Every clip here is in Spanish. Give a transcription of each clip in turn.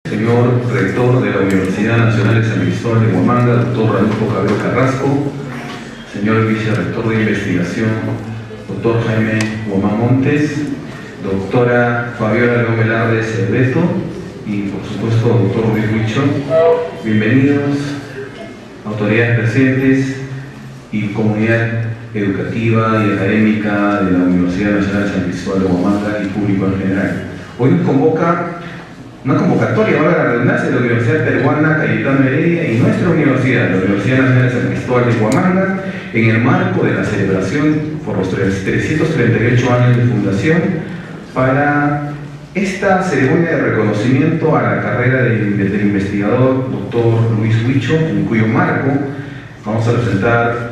Señor Rector de la Universidad Nacional de San Cristóbal de Huamanga, doctor Ranulfo Javier Carrasco, señor Vicerrector de Investigación, doctor Jaime Guamán Montes, doctora Fabiola León Velarde Cerveto y, por supuesto, doctor Luis Huicho. Bienvenidos, autoridades presentes y comunidad educativa y académica de la Universidad Nacional de San Cristóbal de Huamanga y público en general. Hoy nos convoca una convocatoria, ahora la redundancia, de la Universidad Peruana Cayetano Heredia y nuestra universidad, la Universidad Nacional de San Cristóbal de Huamanga, en el marco de la celebración por los 338 años de fundación, para esta ceremonia de reconocimiento a la carrera del investigador doctor Luis Huicho, en cuyo marco vamos a presentar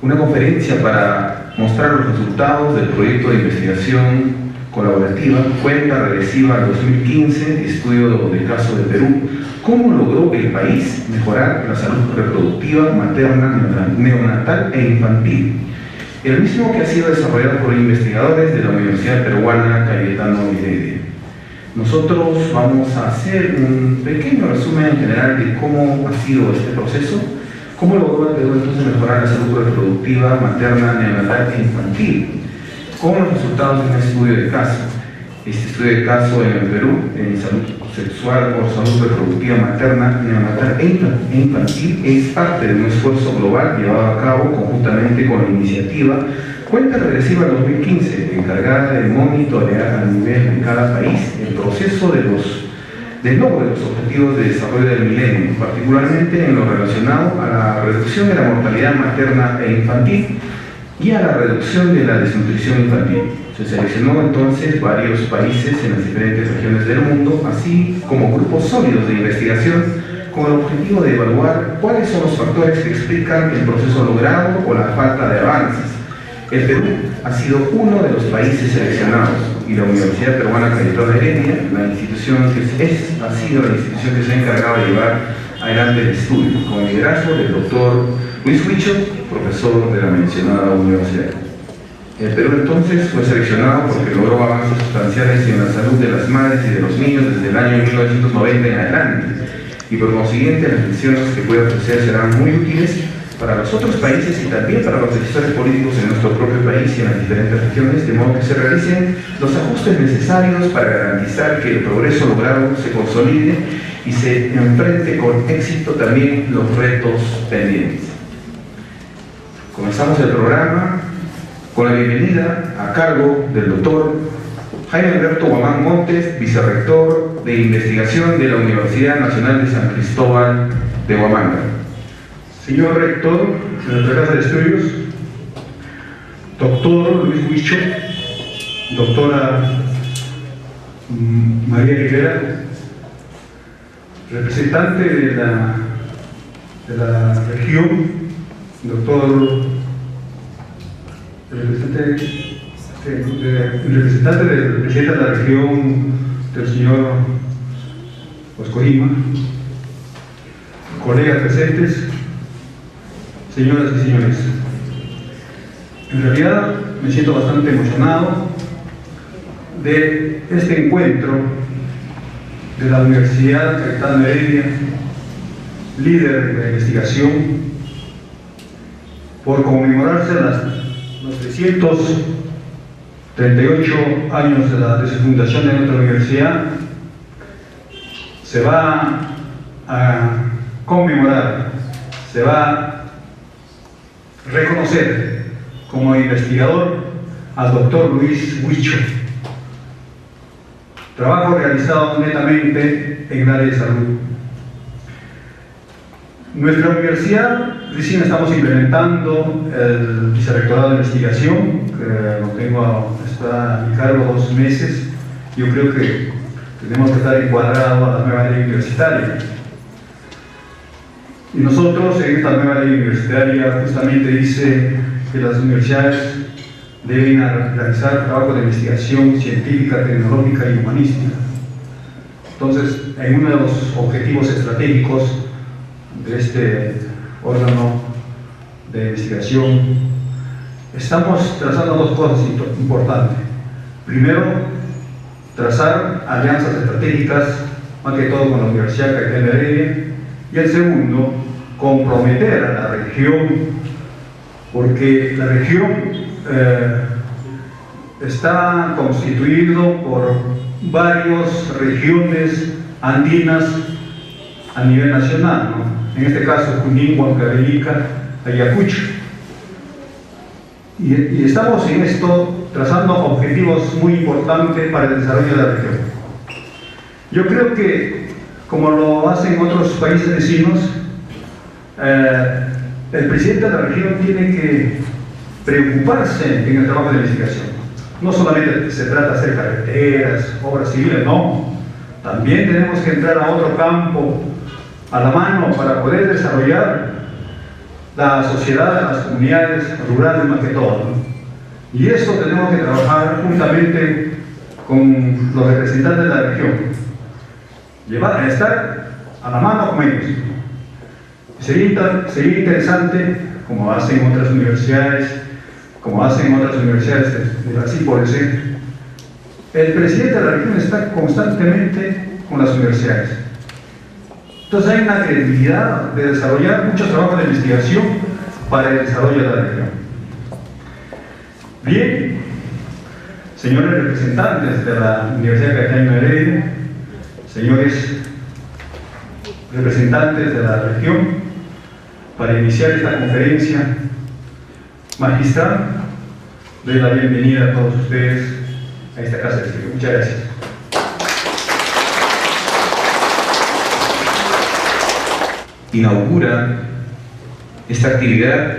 una conferencia para mostrar los resultados del proyecto de investigación colaborativa, cuenta regresiva al 2015, estudio del caso de Perú, cómo logró el país mejorar la salud reproductiva, materna, neonatal e infantil. El mismo que ha sido desarrollado por investigadores de la Universidad Peruana Cayetano Heredia. Nosotros vamos a hacer un pequeño resumen general de cómo ha sido este proceso, cómo logró el Perú entonces mejorar la salud reproductiva, materna, neonatal e infantil, con los resultados de un estudio de caso. Este estudio de caso en el Perú, en salud sexual o salud reproductiva materna, neonatal e infantil, es parte de un esfuerzo global llevado a cabo conjuntamente con la iniciativa Cuenta Regresiva 2015, encargada de monitorear a nivel de cada país el proceso del logro de los objetivos de desarrollo del milenio, particularmente en lo relacionado a la reducción de la mortalidad materna e infantil y a la reducción de la desnutrición infantil. Se seleccionó entonces varios países en las diferentes regiones del mundo, así como grupos sólidos de investigación, con el objetivo de evaluar cuáles son los factores que explican el proceso logrado o la falta de avances. El Perú ha sido uno de los países seleccionados y la Universidad Peruana Cayetano Heredia, la institución ha sido la institución que se ha encargado de llevar adelante el estudio, con el liderazgo del doctor Luis Huicho, profesor de la mencionada universidad. El Perú entonces fue seleccionado porque logró avances sustanciales en la salud de las madres y de los niños desde el año 1990 en adelante, y por consiguiente las lecciones que puede ofrecer serán muy útiles para los otros países y también para los decisores políticos en nuestro propio país y en las diferentes regiones, de modo que se realicen los ajustes necesarios para garantizar que el progreso logrado se consolide y se enfrente con éxito también los retos pendientes. Comenzamos el programa con la bienvenida a cargo del doctor Jaime Alberto Guamán Montes, vicerrector de investigación de la Universidad Nacional de San Cristóbal de Huamanga. Señor rector de nuestra casa de estudios, doctor Luis Huicho, doctora María Rivera, representante de la región, doctor representante del presidente de la región, del señor Oscoima, colegas presentes, señoras y señores. En realidad me siento bastante emocionado de este encuentro de la Universidad Cayetano Heredia, líder de la investigación, por conmemorarse los 338 años de su fundación de nuestra universidad. Se va a conmemorar, se va a reconocer como investigador al doctor Luis Huicho. Trabajo realizado netamente en el área de salud. Nuestra universidad recién estamos implementando el vicerrectorado de investigación, que lo tengo, está a mi cargo 2 meses. Yo creo que tenemos que estar encuadrados a la nueva ley universitaria. Y nosotros en esta nueva ley universitaria justamente dice que las universidades deben realizar trabajo de investigación científica, tecnológica y humanística. Entonces, en uno de los objetivos estratégicos de este órgano de investigación, estamos trazando 2 cosas importantes. Primero, trazar alianzas estratégicas más que todo con la Universidad Caetano de Heredia, y el segundo, comprometer a la región, porque la región está constituido por varias regiones andinas a nivel nacional, ¿no? En este caso Junín, Huancavelica, Ayacucho. Y estamos en esto trazando objetivos muy importantes para el desarrollo de la región. Yo creo que, como lo hacen otros países vecinos, el presidente de la región tiene que preocuparse en el trabajo de investigación. No solamente se trata de hacer carreteras, obras civiles, no. También tenemos que entrar a otro campo a la mano para poder desarrollar la sociedad, las comunidades rurales más que todo, ¿no? Y eso tenemos que trabajar juntamente con los representantes de la región, estar a la mano con ellos. Sería interesante, como hacen otras universidades, de Brasil, por ejemplo. El presidente de la región está constantemente con las universidades. Entonces hay una credibilidad de desarrollar muchos trabajos de investigación para el desarrollo de la región. Bien, señores representantes de la Universidad Caetano de Heredia, señores representantes de la región, para iniciar esta conferencia magistral, doy la bienvenida a todos ustedes a esta casa de estudio. Muchas gracias. Inaugura esta actividad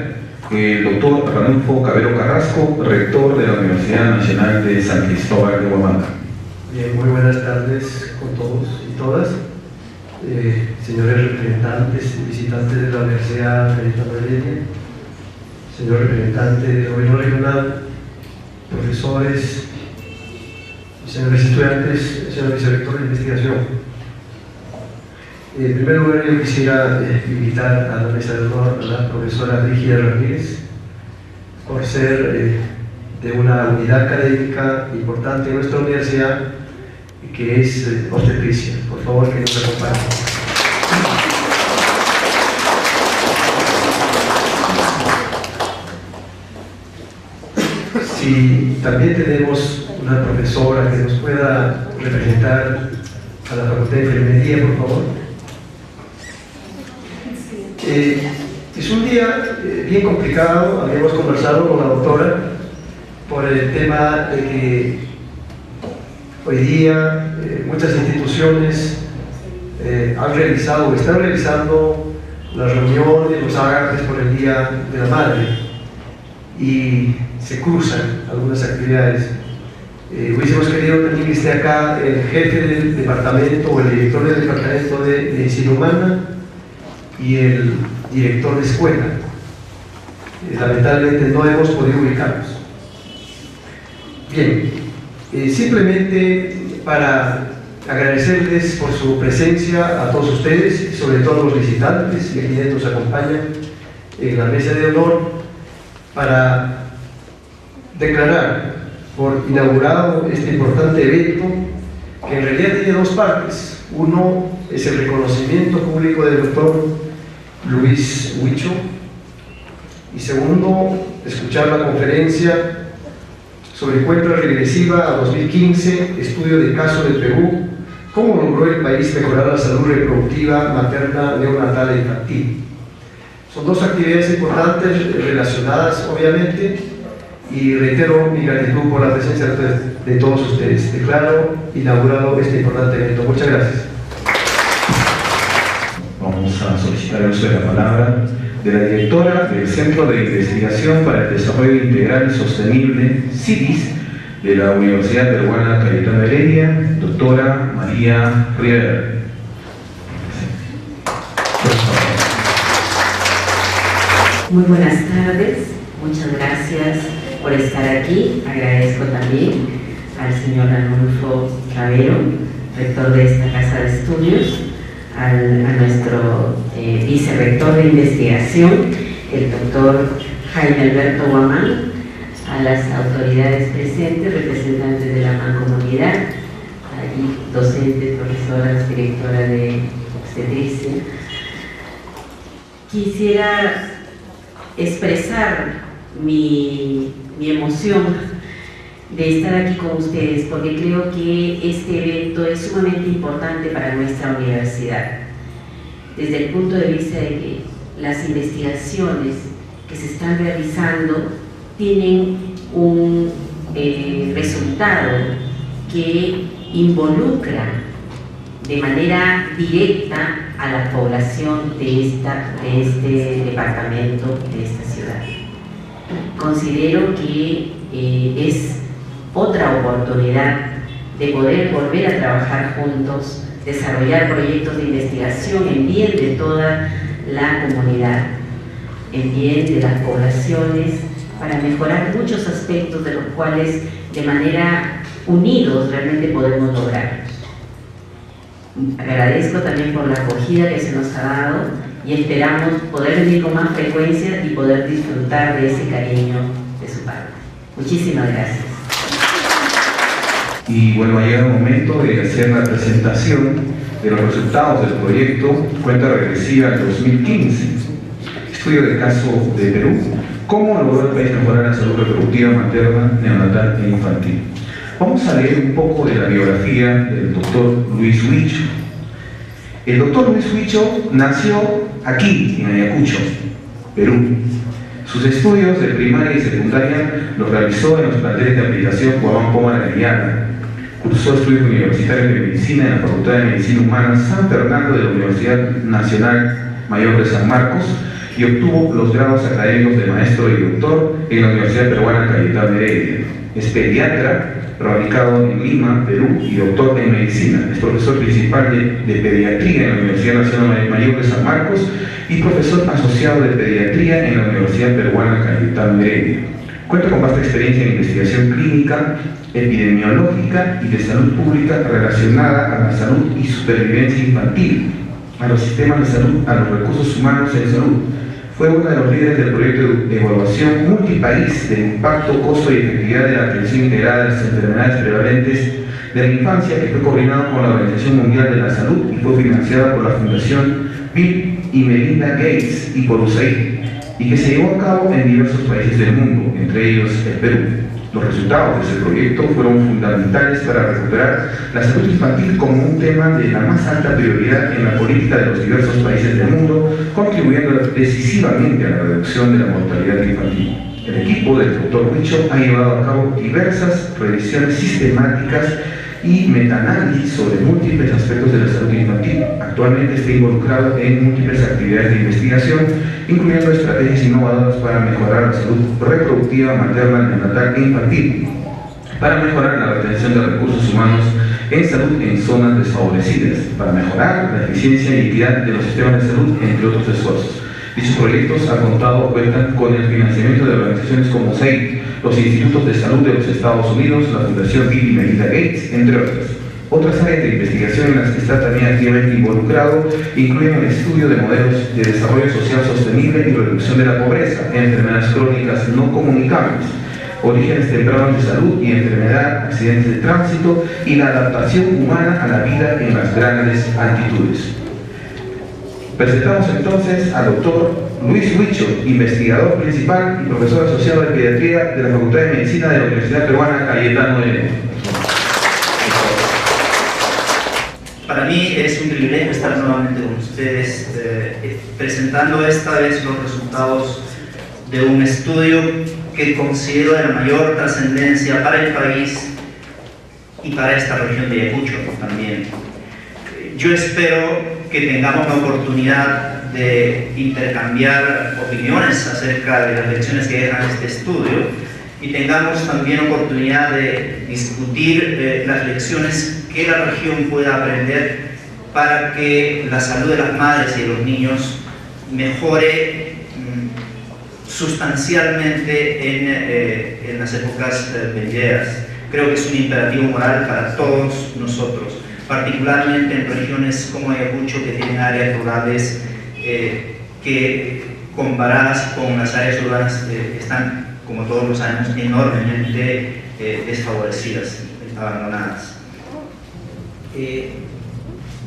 el doctor Ranulfo Cabero Carrasco, rector de la Universidad Nacional de San Cristóbal de Huamanga. Bien, muy buenas tardes con todos y todas. Señores representantes y visitantes de la Universidad Caetano de Heredia, señor representante del gobierno regional, profesores, señores estudiantes, señor vicerrector de investigación. En primer lugar, yo quisiera invitar a la mesa de honor a la profesora Brígida Ramírez, por ser de una unidad académica importante en nuestra universidad, que es obstetricia. Por favor, que nos acompañe. Si también tenemos una profesora que nos pueda representar a la Facultad de Enfermería, por favor. Es un día bien complicado. Habíamos conversado con la doctora por el tema de que hoy día muchas instituciones han realizado o están realizando las reuniones, los agarres por el Día de la Madre, y se cruzan algunas actividades. Hubiésemos querido también que esté acá el jefe del departamento o el director del departamento de medicina humana y el director de escuela. Lamentablemente no hemos podido ubicarlos. Bien, simplemente para agradecerles por su presencia a todos ustedes, sobre todo a los visitantes y a quienes nos acompañan en la mesa de honor, para declarar por inaugurado este importante evento, que en realidad tiene dos partes. Uno es el reconocimiento público del doctor Luis Huicho, y segundo, escuchar la conferencia sobre cuenta regresiva a 2015, estudio de caso del Perú, cómo logró el país mejorar la salud reproductiva materna, neonatal e infantil. Son dos actividades importantes relacionadas, obviamente, y reitero mi gratitud por la presencia de todos ustedes. Declaro inaugurado este importante evento. Muchas gracias. Vamos a solicitar el uso de la palabra de la directora del Centro de Investigación para el Desarrollo Integral y Sostenible, CIDIS, de la Universidad Peruana Caetano de Heredia, doctora María Rivera. Muy buenas tardes, muchas gracias por estar aquí. Agradezco también al señor Ranulfo Cabero, rector de esta casa de estudios, a nuestro vicerrector de investigación, el doctor Jaime Alberto Guamán, a las autoridades presentes, representantes de la mancomunidad, aquí docentes, profesoras, directora de obstetricia. Quisiera expresar mi emoción de estar aquí con ustedes, porque creo que este evento es sumamente importante para nuestra universidad, desde el punto de vista de que las investigaciones que se están realizando tienen un resultado que involucra de manera directa a la población de este departamento, de esta ciudad. Considero que es otra oportunidad de poder volver a trabajar juntos, desarrollar proyectos de investigación en bien de toda la comunidad, en bien de las poblaciones, para mejorar muchos aspectos de los cuales de manera unidos realmente podemos lograr. Agradezco también por la acogida que se nos ha dado y esperamos poder venir con más frecuencia y poder disfrutar de ese cariño de su parte. Muchísimas gracias. Y bueno, ha llegado el momento de hacer la presentación de los resultados del proyecto Cuenta Regresiva del 2015, estudio del caso de Perú, cómo logró el país mejorar la salud reproductiva materna, neonatal e infantil. Vamos a leer un poco de la biografía del doctor Luis Huicho. El doctor Luis Huicho nació aquí, en Ayacucho, Perú. Sus estudios de primaria y secundaria los realizó en los planteles de aplicación Guamán Poma de Ayala. Cursó estudios universitarios de medicina en la Facultad de Medicina Humana San Fernando de la Universidad Nacional Mayor de San Marcos y obtuvo los grados académicos de maestro y doctor en la Universidad Peruana Cayetano Heredia. Es pediatra, radicado en Lima, Perú, y doctor en medicina. Es profesor principal de pediatría en la Universidad Nacional Mayor de San Marcos y profesor asociado de pediatría en la Universidad Peruana Cayetano Heredia. Cuenta con vasta experiencia en investigación clínica, epidemiológica y de salud pública relacionada a la salud y supervivencia infantil, a los sistemas de salud, a los recursos humanos en salud. Fue uno de los líderes del proyecto de evaluación multipaís del impacto, costo y efectividad de la atención integrada de las enfermedades prevalentes de la infancia, que fue coordinado con la Organización Mundial de la Salud y fue financiada por la Fundación Bill y Melinda Gates y por USAID, y que se llevó a cabo en diversos países del mundo, entre ellos el Perú. Los resultados de ese proyecto fueron fundamentales para recuperar la salud infantil como un tema de la más alta prioridad en la política de los diversos países del mundo, contribuyendo decisivamente a la reducción de la mortalidad infantil. El equipo del Dr. Huicho ha llevado a cabo diversas revisiones sistemáticas y metaanálisis sobre múltiples aspectos de la salud infantil. Actualmente está involucrado en múltiples actividades de investigación, incluyendo estrategias innovadoras para mejorar la salud reproductiva, materna, neonatal e infantil, para mejorar la retención de recursos humanos en salud en zonas desfavorecidas, para mejorar la eficiencia y equidad de los sistemas de salud, entre otros esfuerzos. Dichos proyectos cuentan con el financiamiento de organizaciones como USAID, los institutos de salud de los Estados Unidos, la Fundación Bill y Melinda Gates, entre otras. Otras áreas de investigación en las que está también activamente involucrado incluyen el estudio de modelos de desarrollo social sostenible y reducción de la pobreza, enfermedades crónicas no comunicables, orígenes tempranos de salud y enfermedad, accidentes de tránsito y la adaptación humana a la vida en las grandes altitudes. Presentamos entonces al doctor Luis Huicho, investigador principal y profesor asociado de pediatría de la Facultad de Medicina de la Universidad Peruana Cayetano Heredia. Para mí es un privilegio estar nuevamente con ustedes presentando esta vez los resultados de un estudio que considero de la mayor trascendencia para el país y para esta región de Ayacucho también. Yo espero que tengamos la oportunidad de intercambiar opiniones acerca de las lecciones que deja este estudio y tengamos también oportunidad de discutir las lecciones que la región pueda aprender para que la salud de las madres y de los niños mejore sustancialmente en las épocas venideras. Creo que es un imperativo moral para todos nosotros, particularmente en regiones como Ayacucho, que tienen áreas rurales que comparadas con las áreas urbanas están, como todos lo sabemos, enormemente desfavorecidas, abandonadas.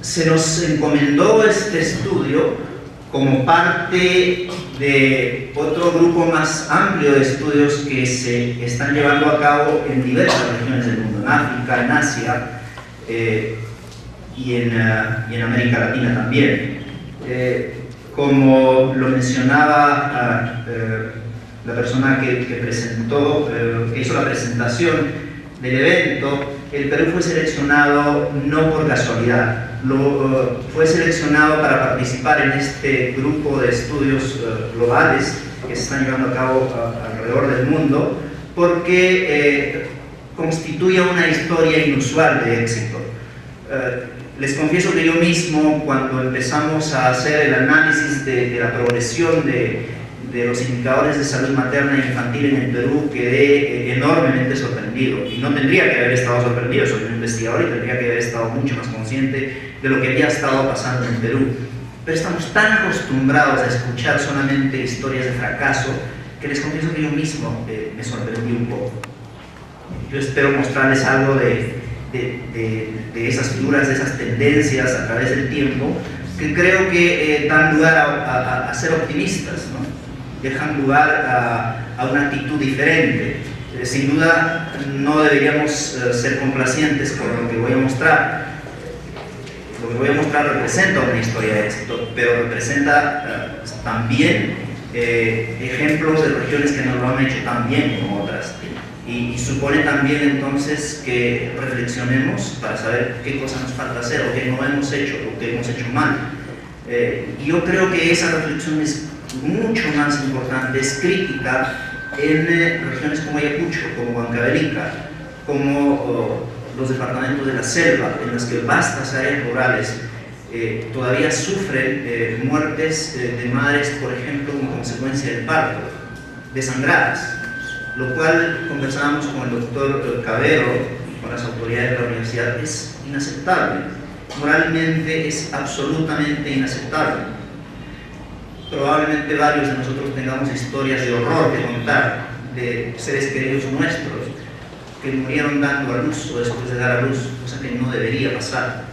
se nos encomendó este estudio como parte de otro grupo más amplio de estudios que se están llevando a cabo en diversas regiones del mundo, en África, en Asia y en América Latina también. Como lo mencionaba la persona que hizo la presentación del evento, el Perú fue seleccionado no por casualidad, fue seleccionado para participar en este grupo de estudios globales que se están llevando a cabo alrededor del mundo, porque constituye una historia inusual de éxito. Les confieso que yo mismo, cuando empezamos a hacer el análisis de la progresión de los indicadores de salud materna e infantil en el Perú, quedé enormemente sorprendido. Y no tendría que haber estado sorprendido, soy un investigador y tendría que haber estado mucho más consciente de lo que había estado pasando en el Perú. Pero estamos tan acostumbrados a escuchar solamente historias de fracaso que les confieso que yo mismo me sorprendí un poco. Yo espero mostrarles algo de esas figuras, de esas tendencias a través del tiempo, que creo que dan lugar a ser optimistas, ¿no? Dejan lugar a una actitud diferente. Sin duda no deberíamos ser complacientes con lo que voy a mostrar. Lo que voy a mostrar representa una historia de éxito, pero representa también ejemplos de regiones que no lo han hecho tan bien como otras. Y supone también entonces que reflexionemos para saber qué cosa nos falta hacer o qué no hemos hecho o qué hemos hecho mal. Y yo creo que esa reflexión es mucho más importante, es crítica en regiones como Ayacucho, como Huancavelica, como los departamentos de la selva, en las que vastas áreas rurales todavía sufren muertes de madres, por ejemplo, como consecuencia del parto, desangradas, lo cual conversábamos con el doctor Cabero y con las autoridades de la universidad, es inaceptable, moralmente es absolutamente inaceptable. Probablemente varios de nosotros tengamos historias de horror que contar de seres queridos nuestros que murieron dando a luz o después de dar a luz, cosa que no debería pasar.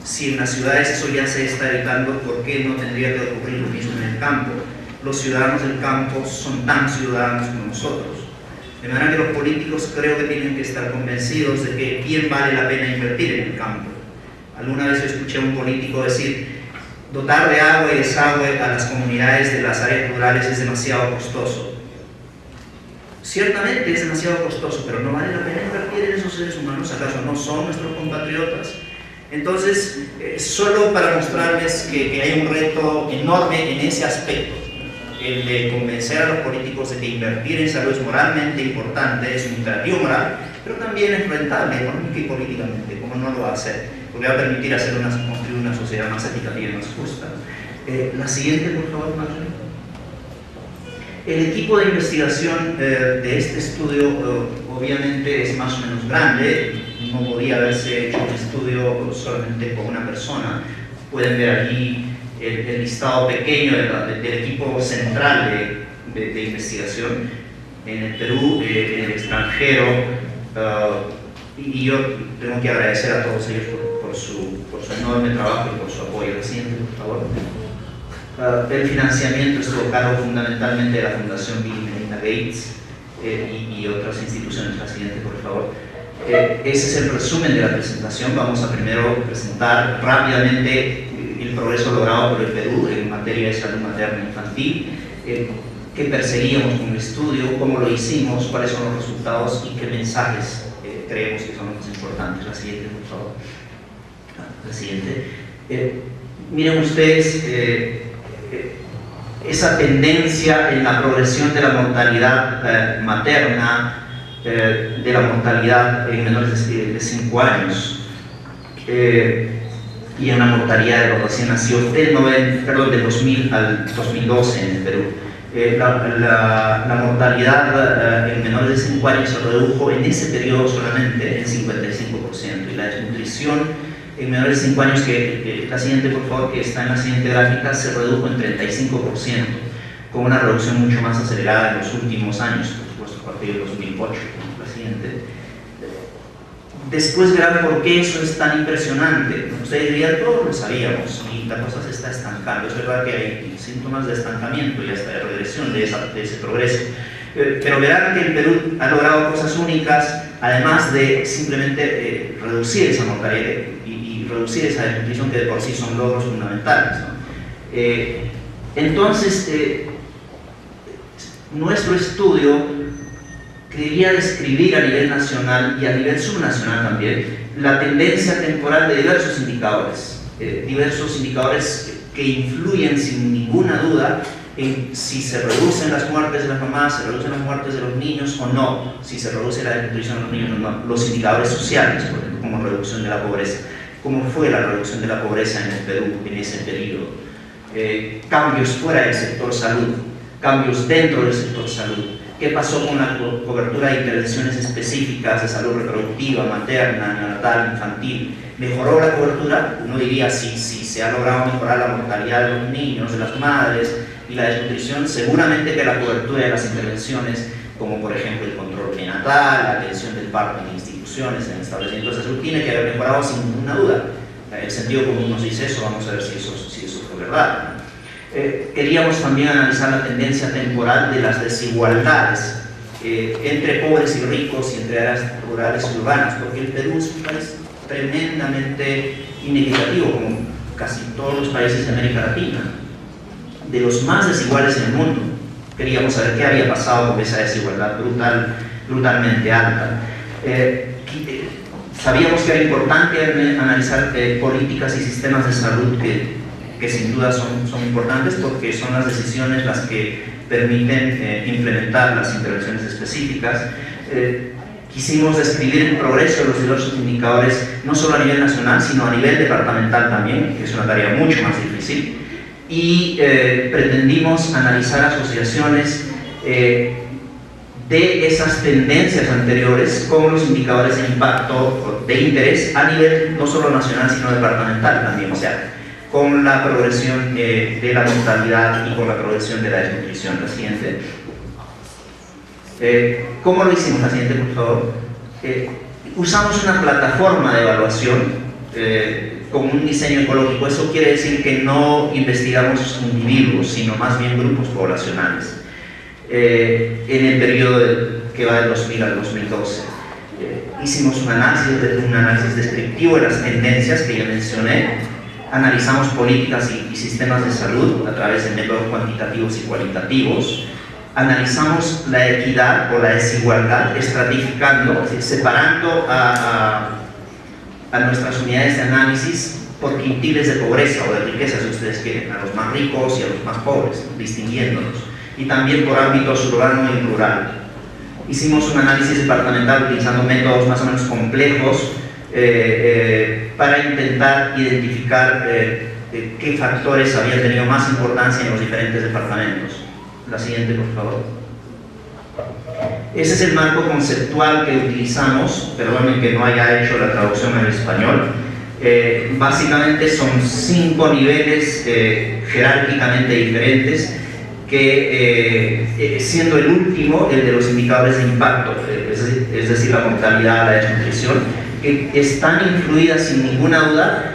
Si en las ciudades eso ya se está evitando, ¿por qué no tendría que ocurrir lo mismo en el campo? Los ciudadanos del campo son tan ciudadanos como nosotros. De manera que los políticos creo que tienen que estar convencidos de que bien vale la pena invertir en el campo. Alguna vez yo escuché a un político decir: dotar de agua y desagüe a las comunidades de las áreas rurales es demasiado costoso. Ciertamente es demasiado costoso, pero no vale la pena invertir en esos seres humanos. ¿Acaso no son nuestros compatriotas? Entonces, solo para mostrarles que hay un reto enorme en ese aspecto, el de convencer a los políticos de que invertir en salud es moralmente importante, es un imperativo moral, pero también es rentable económica y políticamente, como no lo va a hacer, porque va a permitir construir una sociedad más equitativa y más justa. La siguiente, por favor, Marlene. El equipo de investigación de este estudio obviamente es más o menos grande, no podía haberse hecho un estudio solamente con una persona. Pueden ver allí el listado pequeño del equipo central de investigación en el Perú, en el extranjero, y yo tengo que agradecer a todos ellos por su enorme trabajo y por su apoyo. La siguiente, por favor. El financiamiento estuvo a cargo fundamentalmente de la Fundación Bill y Melinda Gates y otras instituciones. La siguiente, por favor. Ese es el resumen de la presentación. Vamos a primero presentar rápidamente el progreso logrado por el Perú en materia de salud materna e infantil, qué perseguíamos con el estudio, cómo lo hicimos, cuáles son los resultados y qué mensajes creemos que son los más importantes. La siguiente, por favor. La siguiente. Miren ustedes esa tendencia en la progresión de la mortalidad materna, de la mortalidad en menores de 5 años y en la mortalidad de los recién nacidos del 2000 al 2012 en el Perú. La mortalidad en menores de 5 años se redujo en ese periodo solamente en 55%, y la desnutrición en menores de 5 años, que la siguiente, por favor, que está en la siguiente gráfica, se redujo en 35%, con una reducción mucho más acelerada en los últimos años, por supuesto a partir de 2008. La siguiente. después verán por qué eso es tan impresionante. Ustedes dirían, todos lo sabíamos y la cosa se está estancando. Es verdad que hay síntomas de estancamiento y hasta de regresión de ese progreso. Pero verán que el Perú ha logrado cosas únicas, además de simplemente reducir esa mortalidad y reducir esa desnutrición, que de por sí son logros fundamentales, ¿no? Entonces, nuestro estudio quería describir a nivel nacional y a nivel subnacional también la tendencia temporal de diversos indicadores que influyen sin ninguna duda en si se reducen las muertes de las mamás, se reducen las muertes de los niños o no, si se reduce la desnutrición de los niños o no, los indicadores sociales, por ejemplo, como reducción de la pobreza. ¿Cómo fue la reducción de la pobreza en el Perú en ese periodo? Cambios fuera del sector salud, cambios dentro del sector salud. ¿Qué pasó con la cobertura de intervenciones específicas de salud reproductiva, materna, neonatal, infantil? ¿Mejoró la cobertura? Uno diría, sí, se ha logrado mejorar la mortalidad de los niños, de las madres y la desnutrición. Seguramente que la cobertura de las intervenciones, como por ejemplo el control prenatal, la atención del parto en instituciones, en establecimientos de salud, tiene que haber mejorado sin ninguna duda. El sentido común nos dice eso, vamos a ver si eso fue verdad. Queríamos también analizar la tendencia temporal de las desigualdades entre pobres y ricos y entre áreas rurales y urbanas, porque el Perú es un país tremendamente inequitativo, como casi todos los países de América Latina, de los más desiguales en el mundo. Queríamos saber qué había pasado con esa desigualdad brutalmente alta. Sabíamos que era importante analizar políticas y sistemas de salud que sin duda son importantes, porque son las decisiones las que permiten implementar las intervenciones específicas. Quisimos describir el progreso de los diversos indicadores, no solo a nivel nacional, sino a nivel departamental también, que es una tarea mucho más difícil, y pretendimos analizar asociaciones de esas tendencias anteriores con los indicadores de impacto de interés a nivel no solo nacional, sino departamental también, o sea, con la progresión de la mortalidad y con la progresión de la desnutrición. La siguiente. ¿Cómo lo hicimos? La siguiente, por favor. Usamos una plataforma de evaluación con un diseño ecológico. Eso quiere decir que no investigamos individuos, sino más bien grupos poblacionales. En el periodo que va del 2000 al 2012. Hicimos un análisis descriptivo de las tendencias que ya mencioné. Analizamos políticas y sistemas de salud a través de métodos cuantitativos y cualitativos. Analizamos la equidad o la desigualdad, estratificando, es decir, separando a nuestras unidades de análisis por quintiles de pobreza o de riqueza, si ustedes quieren, a los más ricos y a los más pobres, distinguiéndolos. Y también por ámbitos urbano y rural. Hicimos un análisis departamental utilizando métodos más o menos complejos para intentar identificar qué factores habían tenido más importancia en los diferentes departamentos. La siguiente, por favor. Ese es el marco conceptual que utilizamos, perdonen que no haya hecho la traducción al español. Básicamente son 5 niveles jerárquicamente diferentes, que siendo el último el de los indicadores de impacto, es decir, la mortalidad, la desnutrición, que están influidas sin ninguna duda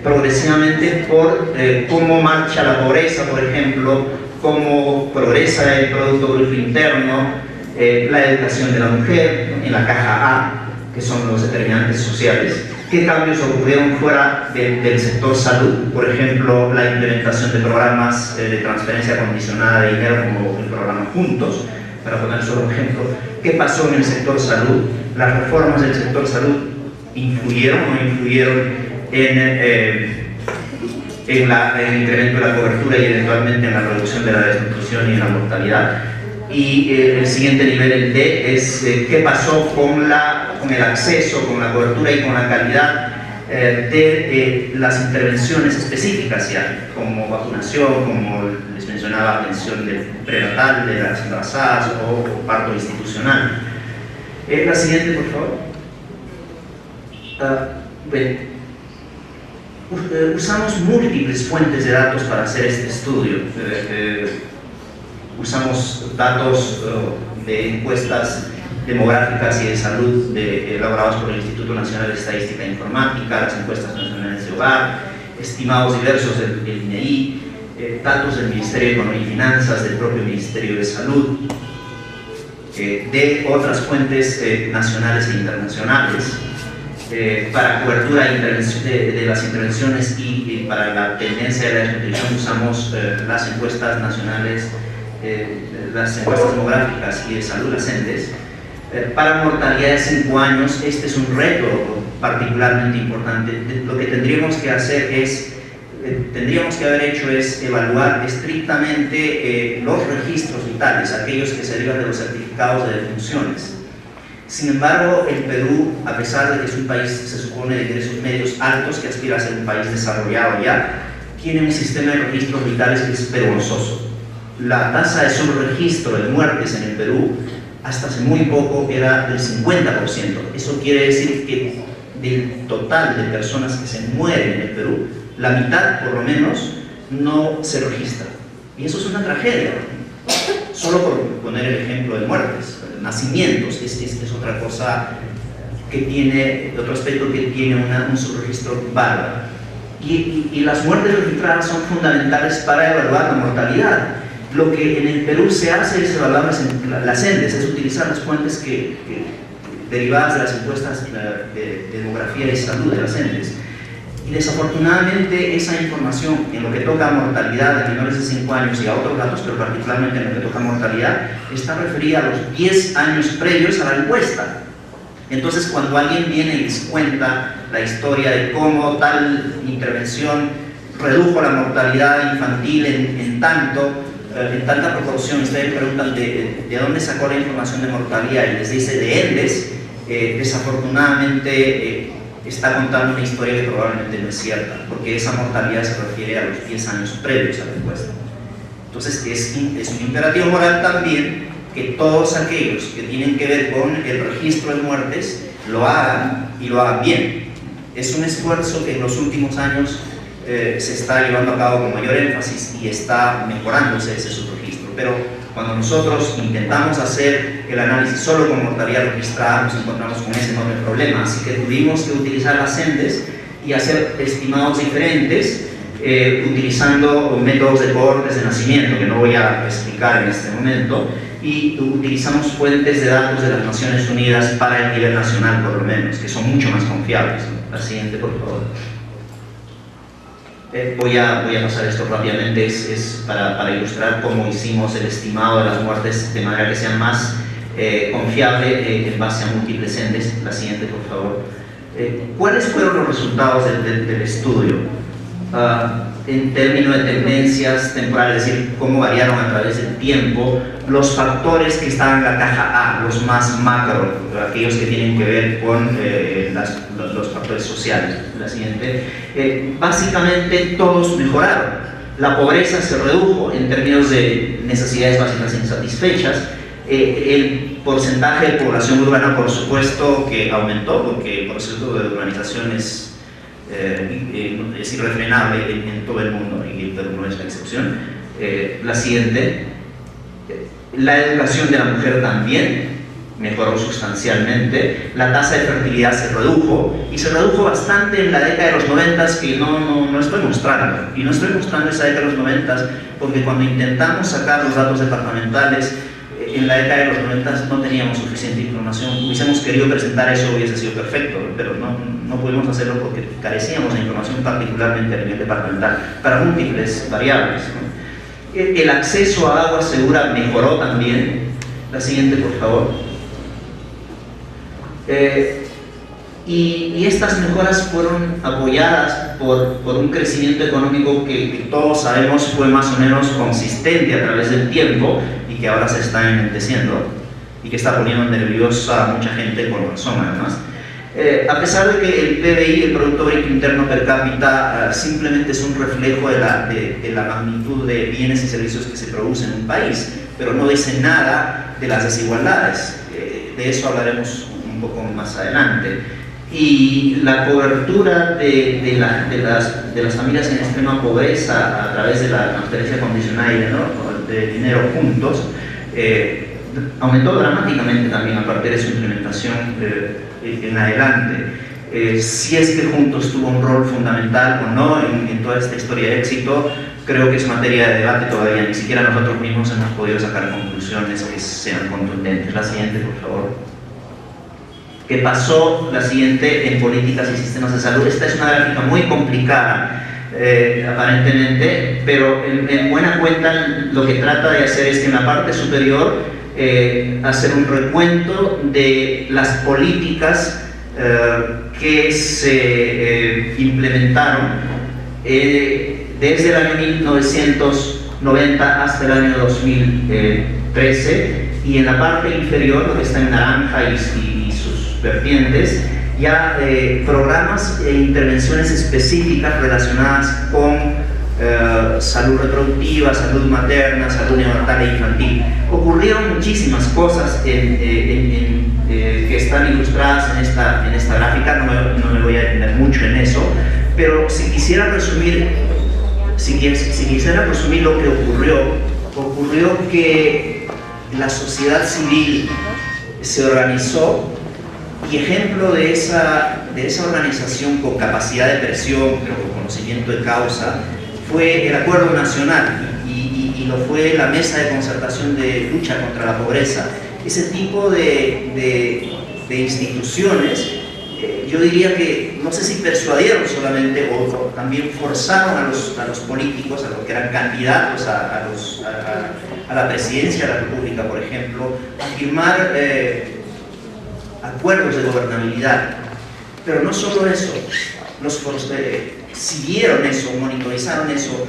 progresivamente por cómo marcha la pobreza, por ejemplo, cómo progresa el Producto Bruto Interno, la educación de la mujer, en la caja A, que son los determinantes sociales, qué cambios ocurrieron fuera del sector salud, por ejemplo, la implementación de programas de transferencia condicionada de dinero como el programa Juntos, para poner solo un ejemplo. ¿Qué pasó en el sector salud? Las reformas del sector salud influyeron o no influyeron en el incremento de la cobertura y eventualmente en la reducción de la desnutrición y en la mortalidad. Y el siguiente nivel, el D, es qué pasó con el acceso, con la cobertura y con la calidad de las intervenciones específicas ya, como vacunación, como les mencionaba, atención prenatal de las embarazadas o parto institucional. La siguiente, por favor. Usamos múltiples fuentes de datos para hacer este estudio. Usamos datos de encuestas demográficas y de salud elaborados por el Instituto Nacional de Estadística e Informática, las encuestas nacionales de hogar, estimados diversos del INEI, datos del Ministerio de Economía y Finanzas, del propio Ministerio de Salud, de otras fuentes nacionales e internacionales, para cobertura de las intervenciones y para la tendencia de la desnutrición usamos las encuestas nacionales, las encuestas demográficas y de salud, las ENDES. Para mortalidad de 5 años, este es un reto particularmente importante. Lo que tendríamos que hacer es, tendríamos que haber hecho es evaluar estrictamente los registros vitales, aquellos que se derivan de los certificados de defunciones. Sin embargo, el Perú, a pesar de que es un país, se supone, de ingresos medios altos, que aspira a ser un país desarrollado ya, tiene un sistema de registros vitales que es vergonzoso. La tasa de subregistro de muertes en el Perú hasta hace muy poco era del 50%. Eso quiere decir que del total de personas que se mueren en el Perú, la mitad por lo menos no se registra. Y eso es una tragedia. Solo por poner el ejemplo de muertes, nacimientos es otra cosa que tiene, otro aspecto que tiene un subregistro bárbaro. Y las muertes registradas son fundamentales para evaluar la mortalidad. Lo que en el Perú se hace es evaluar las ENDES, es utilizar las fuentes derivadas de las encuestas de demografía y salud de las ENDES. Y desafortunadamente esa información en lo que toca a mortalidad de menores de 5 años y a otros datos, pero particularmente en lo que toca a mortalidad, está referida a los 10 años previos a la encuesta. Entonces, cuando alguien viene y les cuenta la historia de cómo tal intervención redujo la mortalidad infantil en tanta proporción, ustedes preguntan de dónde sacó la información de mortalidad y les dice de ENDES, desafortunadamente está contando una historia que probablemente no es cierta, porque esa mortalidad se refiere a los 10 años previos a la encuesta. Entonces es un imperativo moral también que todos aquellos que tienen que ver con el registro de muertes lo hagan y lo hagan bien. Es un esfuerzo que en los últimos años se está llevando a cabo con mayor énfasis y está mejorándose ese subregistro, pero cuando nosotros intentamos hacer el análisis solo con mortalidad registrada nos encontramos con ese enorme problema, así que tuvimos que utilizar las ENDES y hacer estimados diferentes utilizando métodos de cohortes de nacimiento que no voy a explicar en este momento, y utilizamos fuentes de datos de las Naciones Unidas para el nivel nacional por lo menos, que son mucho más confiables. La siguiente, por favor. Voy a pasar esto rápidamente, es para ilustrar cómo hicimos el estimado de las muertes de manera que sea más confiable en base a múltiples ENDES. La siguiente, por favor. ¿Cuáles fueron los resultados del estudio? En términos de tendencias temporales, es decir, cómo variaron a través del tiempo los factores que estaban en la caja A, los más macro, aquellos que tienen que ver con los factores sociales. La siguiente. Básicamente todos mejoraron. La pobreza se redujo en términos de necesidades básicas insatisfechas. El porcentaje de población urbana, por supuesto, que aumentó, porque el proceso de urbanización es irrefrenable en todo el mundo y el Perú no es la excepción. La siguiente. La educación de la mujer también mejoró sustancialmente, la tasa de fertilidad se redujo, y se redujo bastante en la década de los 90, que no estoy mostrando, y no estoy mostrando esa década de los 90 porque cuando intentamos sacar los datos departamentales en la década de los 90 no teníamos suficiente información. Hubiésemos querido presentar eso, hubiese sido perfecto, pero no pudimos hacerlo porque carecíamos de información, particularmente a nivel departamental, para múltiples variables, ¿no? El acceso a agua segura mejoró también. La siguiente, por favor. Y estas mejoras fueron apoyadas por un crecimiento económico que todos sabemos fue más o menos consistente a través del tiempo y que ahora se está enlenteciendo y que está poniendo nerviosa a mucha gente, con razón además. A pesar de que el PBI, el Producto Bruto Interno Per Cápita, simplemente es un reflejo de la magnitud de bienes y servicios que se producen en un país, pero no dice nada de las desigualdades. De eso hablaremos un poco más adelante. Y la cobertura de las familias en extrema pobreza a través de la transferencia condicional de dinero juntos aumentó dramáticamente también a partir de su implementación en adelante. Si es que Juntos tuvo un rol fundamental o no en toda esta historia de éxito, creo que es materia de debate todavía. Ni siquiera nosotros mismos hemos podido sacar conclusiones que sean contundentes. La siguiente, por favor. ¿Qué pasó? La siguiente, en políticas y sistemas de salud. Esta es una gráfica muy complicada, aparentemente, pero en buena cuenta lo que trata de hacer es que en la parte superior hacer un recuento de las políticas que se implementaron desde el año 1990 hasta el año 2013, y en la parte inferior, lo que está en naranja y sus vertientes, ya programas e intervenciones específicas relacionadas con salud reproductiva, salud materna, salud neonatal e infantil. Ocurrieron muchísimas cosas que están ilustradas en esta gráfica. No me voy a detener mucho en eso, pero si quisiera resumir lo que ocurrió que la sociedad civil se organizó, y ejemplo de esa organización con capacidad de presión, pero con conocimiento de causa, fue el Acuerdo Nacional y lo fue la Mesa de Concertación de Lucha contra la Pobreza. Ese tipo de instituciones, yo diría que, no sé si persuadieron solamente o también forzaron a los políticos, a los que eran candidatos a la presidencia de la República, por ejemplo, a firmar acuerdos de gobernabilidad. Pero no solo eso, siguieron eso, monitorizaron eso,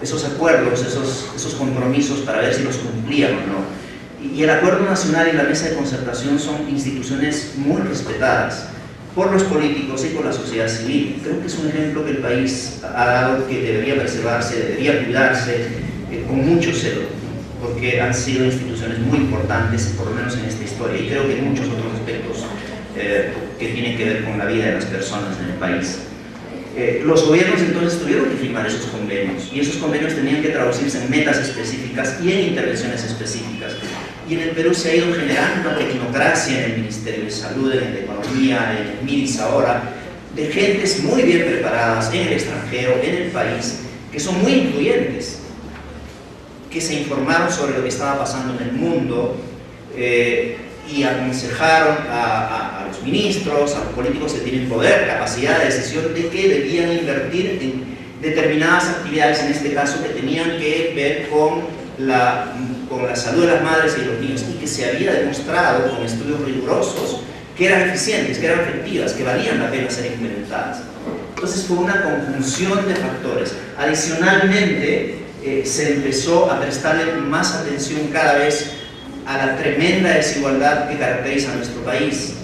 esos acuerdos, esos compromisos para ver si los cumplían o no. Y el Acuerdo Nacional y la Mesa de Concertación son instituciones muy respetadas por los políticos y por la sociedad civil. Creo que es un ejemplo que el país ha dado, que debería preservarse, debería cuidarse con mucho celo, porque han sido instituciones muy importantes, por lo menos en esta historia, y creo que en muchos otros aspectos que tienen que ver con la vida de las personas en el país. Los gobiernos entonces tuvieron que firmar esos convenios, y esos convenios tenían que traducirse en metas específicas y en intervenciones específicas. Y en el Perú se ha ido generando una tecnocracia en el Ministerio de Salud, en el de Economía, en el MIDIS ahora, de gentes muy bien preparadas en el extranjero, en el país, que son muy influyentes, que se informaron sobre lo que estaba pasando en el mundo y aconsejaron a los ministros, a los políticos que tienen poder, capacidad de decisión, de que debían invertir en determinadas actividades, en este caso, que tenían que ver con la salud de las madres y los niños, y que se había demostrado con estudios rigurosos que eran eficientes, que eran efectivas, que valían la pena ser implementadas. Entonces fue una conjunción de factores. Adicionalmente, se empezó a prestarle más atención cada vez a la tremenda desigualdad que caracteriza a nuestro país,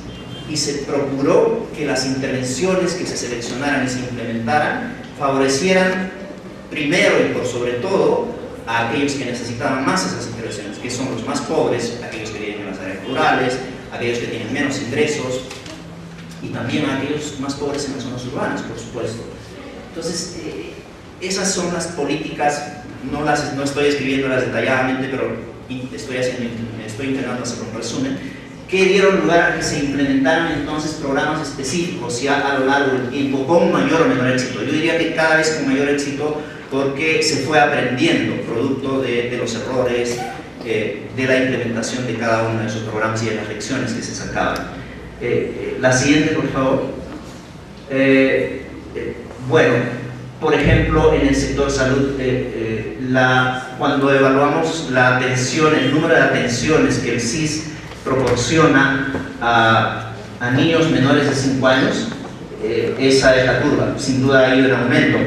y se procuró que las intervenciones que se seleccionaran y se implementaran favorecieran primero y por sobre todo a aquellos que necesitaban más esas intervenciones, que son los más pobres, aquellos que viven en las áreas rurales, aquellos que tienen menos ingresos, y también a aquellos más pobres en las zonas urbanas, por supuesto. Entonces, esas son las políticas, no estoy escribiéndolas detalladamente, pero estoy intentando hacer un resumen, que dieron lugar a que se implementaran entonces programas específicos ya a lo largo del tiempo, con mayor o menor éxito. Yo diría que cada vez con mayor éxito, porque se fue aprendiendo producto de los errores, de la implementación de cada uno de esos programas y de las lecciones que se sacaban. La siguiente, por favor. Bueno, por ejemplo, en el sector salud, cuando evaluamos la atención, el número de atenciones que el SIS proporciona a niños menores de 5 años, esa es la curva. Sin duda ha ido en aumento.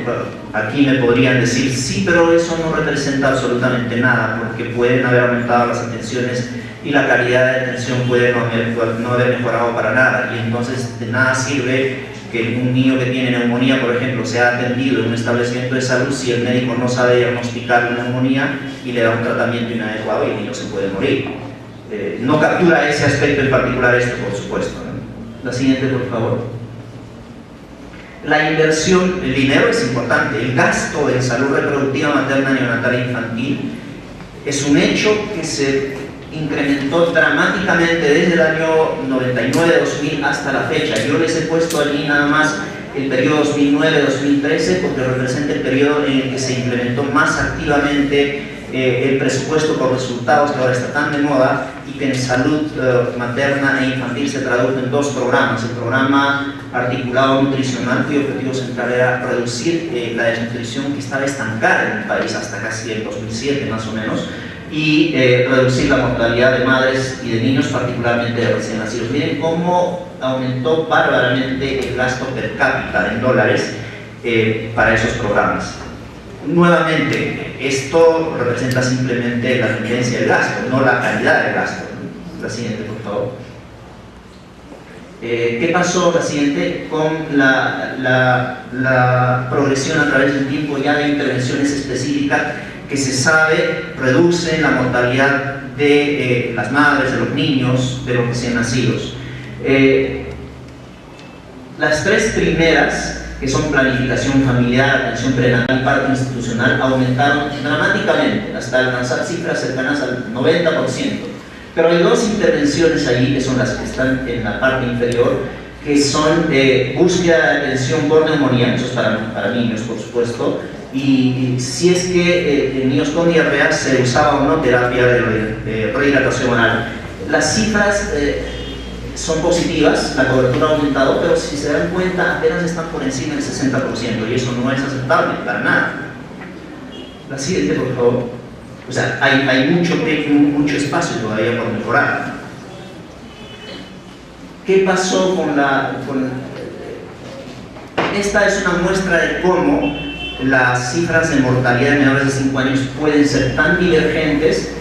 Aquí me podrían decir, sí, pero eso no representa absolutamente nada, porque pueden haber aumentado las atenciones y la calidad de atención puede no haber mejorado para nada, y entonces de nada sirve que un niño que tiene neumonía, por ejemplo, sea atendido en un establecimiento de salud si el médico no sabe diagnosticar una neumonía y le da un tratamiento inadecuado y el niño se puede morir. No captura ese aspecto en particular esto, por supuesto, ¿no? La siguiente, por favor. La inversión, el dinero es importante, el gasto en salud reproductiva, materna, neonatal e infantil es un hecho que se incrementó dramáticamente desde el año 99-2000 hasta la fecha. Yo les he puesto allí nada más el periodo 2009-2013 porque representa el periodo en el que se implementó más activamente el presupuesto por resultados, que ahora está tan de moda, y que en salud materna e infantil se tradujo en dos programas. El programa articulado nutricional, cuyo objetivo central era reducir la desnutrición que estaba estancada en el país hasta casi el 2007 más o menos, y reducir la mortalidad de madres y de niños, particularmente de recién nacidos. Miren cómo aumentó bárbaramente el gasto per cápita en dólares para esos programas. Nuevamente, esto representa simplemente la tendencia del gasto, no la calidad del gasto. La siguiente, por favor. ¿Qué pasó, la siguiente, con la progresión a través del tiempo ya de intervenciones específicas que se sabe reducen la mortalidad de las madres, de los niños, de los recién nacidos? Las tres primeras, que son planificación familiar, atención prenatal y parto institucional, aumentaron dramáticamente hasta alcanzar cifras cercanas al 90%. Pero hay dos intervenciones allí, que son las que están en la parte inferior, que son búsqueda de atención por neumonía, eso es para niños, por supuesto, y si es que en niños con diarrea se usaba o no terapia de rehidratación oral. Las cifras son positivas, la cobertura ha aumentado, pero si se dan cuenta apenas están por encima del 60% y eso no es aceptable para nada. La siguiente, por favor. O sea, hay mucho espacio todavía por mejorar. ¿Qué pasó esta es una muestra de cómo las cifras de mortalidad de menores de 5 años pueden ser tan divergentes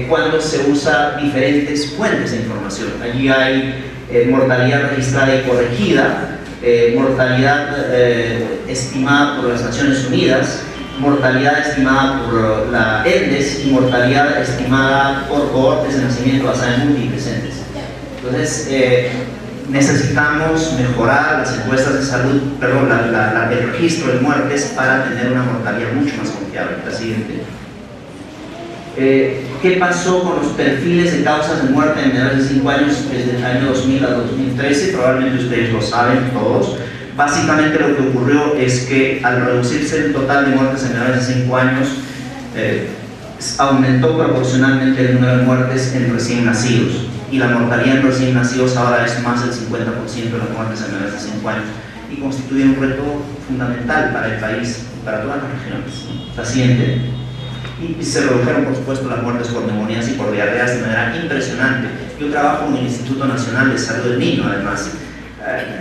cuando se usa diferentes fuentes de información. Allí hay mortalidad registrada y corregida, mortalidad estimada por las Naciones Unidas, mortalidad estimada por la ENDES y mortalidad estimada por cohortes de nacimiento basada en multipresentes. Entonces, necesitamos mejorar las encuestas de salud, perdón, el registro de muertes para tener una mortalidad mucho más confiable. La siguiente. ¿Qué pasó con los perfiles de causas de muerte en menores de 5 años desde el año 2000 a 2013? Probablemente ustedes lo saben todos. Básicamente lo que ocurrió es que al reducirse el total de muertes en menores de 5 años, aumentó proporcionalmente el número de muertes en recién nacidos, y la mortalidad en recién nacidos ahora es más del 50% de las muertes en menores de 5 años, y constituye un reto fundamental para el país y para todas las regiones. La siguiente. Y se redujeron, por supuesto, las muertes por neumonías y por diarreas de manera impresionante. Yo trabajo en el Instituto Nacional de Salud del Niño, además.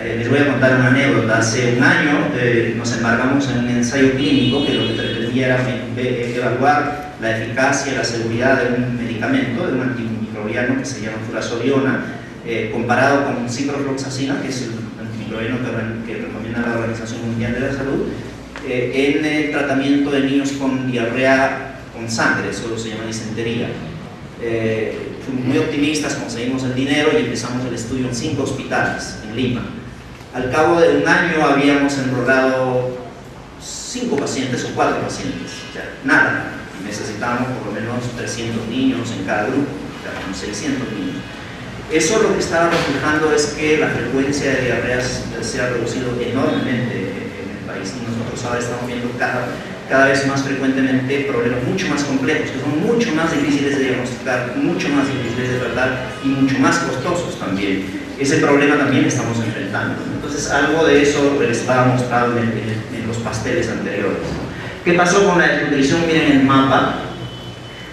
Les voy a contar una anécdota. Hace un año nos embarcamos en un ensayo clínico que lo que pretendía era evaluar la eficacia y la seguridad de un medicamento, de un antimicrobiano que se llama furazoliona, comparado con ciprofloxacina, que es el antimicrobiano que recomienda la Organización Mundial de la Salud, en el tratamiento de niños con diarrea con sangre, eso se llama disentería. Fuimos muy optimistas, conseguimos el dinero y empezamos el estudio en 5 hospitales en Lima. Al cabo de un año habíamos enrolado 5 pacientes o 4 pacientes, o sea, nada. Necesitábamos por lo menos 300 niños en cada grupo, o sea, unos 600 niños. Eso lo que estaba reflejando es que la frecuencia de diarreas se ha reducido enormemente en el país, y nosotros ahora estamos viendo cada vez más frecuentemente problemas mucho más complejos, que son mucho más difíciles de diagnosticar, mucho más difíciles de tratar y mucho más costosos también. Ese problema también estamos enfrentando. Entonces, algo de eso les estaba mostrado en los pasteles anteriores. ¿Qué pasó con la desnutrición? Miren el mapa.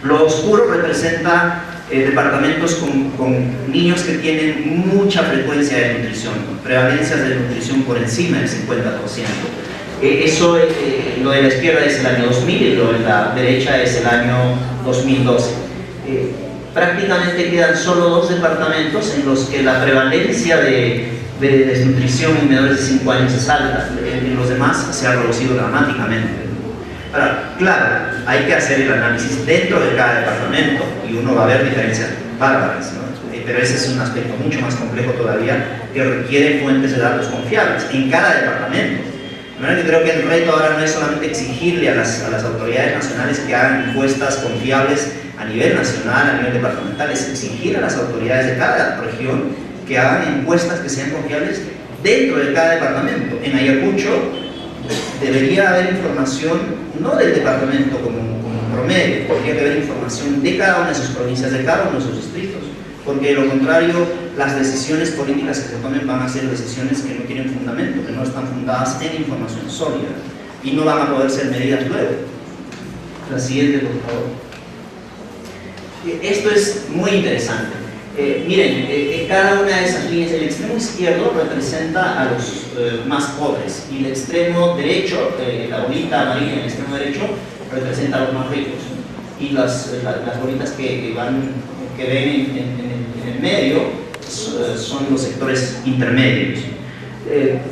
Lo oscuro representa departamentos con niños que tienen mucha frecuencia de nutrición, prevalencias de nutrición por encima del 50%. Lo de la izquierda es el año 2000 y lo de la derecha es el año 2012. Prácticamente quedan solo 2 departamentos en los que la prevalencia de desnutrición en menores de 5 años es alta. En los demás se ha reducido dramáticamente. Ahora, claro, hay que hacer el análisis dentro de cada departamento y uno va a ver diferencias bárbaras, ¿no? Pero ese es un aspecto mucho más complejo todavía que requiere fuentes de datos confiables en cada departamento. De manera que creo que el reto ahora no es solamente exigirle a las autoridades nacionales que hagan encuestas confiables a nivel nacional, a nivel departamental, es exigir a las autoridades de cada región que hagan encuestas que sean confiables dentro de cada departamento. En Ayacucho debería haber información, no del departamento como promedio, debería haber información de cada una de sus provincias, de cada uno de sus distritos, porque de lo contrario las decisiones políticas que se tomen van a ser decisiones que no tienen fundamento, que no están fundadas en información sólida y no van a poder ser medidas luego. La siguiente, por favor. Esto es muy interesante. Miren, cada una de esas líneas, el extremo izquierdo representa a los más pobres y el extremo derecho, la bolita amarilla en el extremo derecho, representa a los más ricos, y las bolitas que ven en el medio son los sectores intermedios.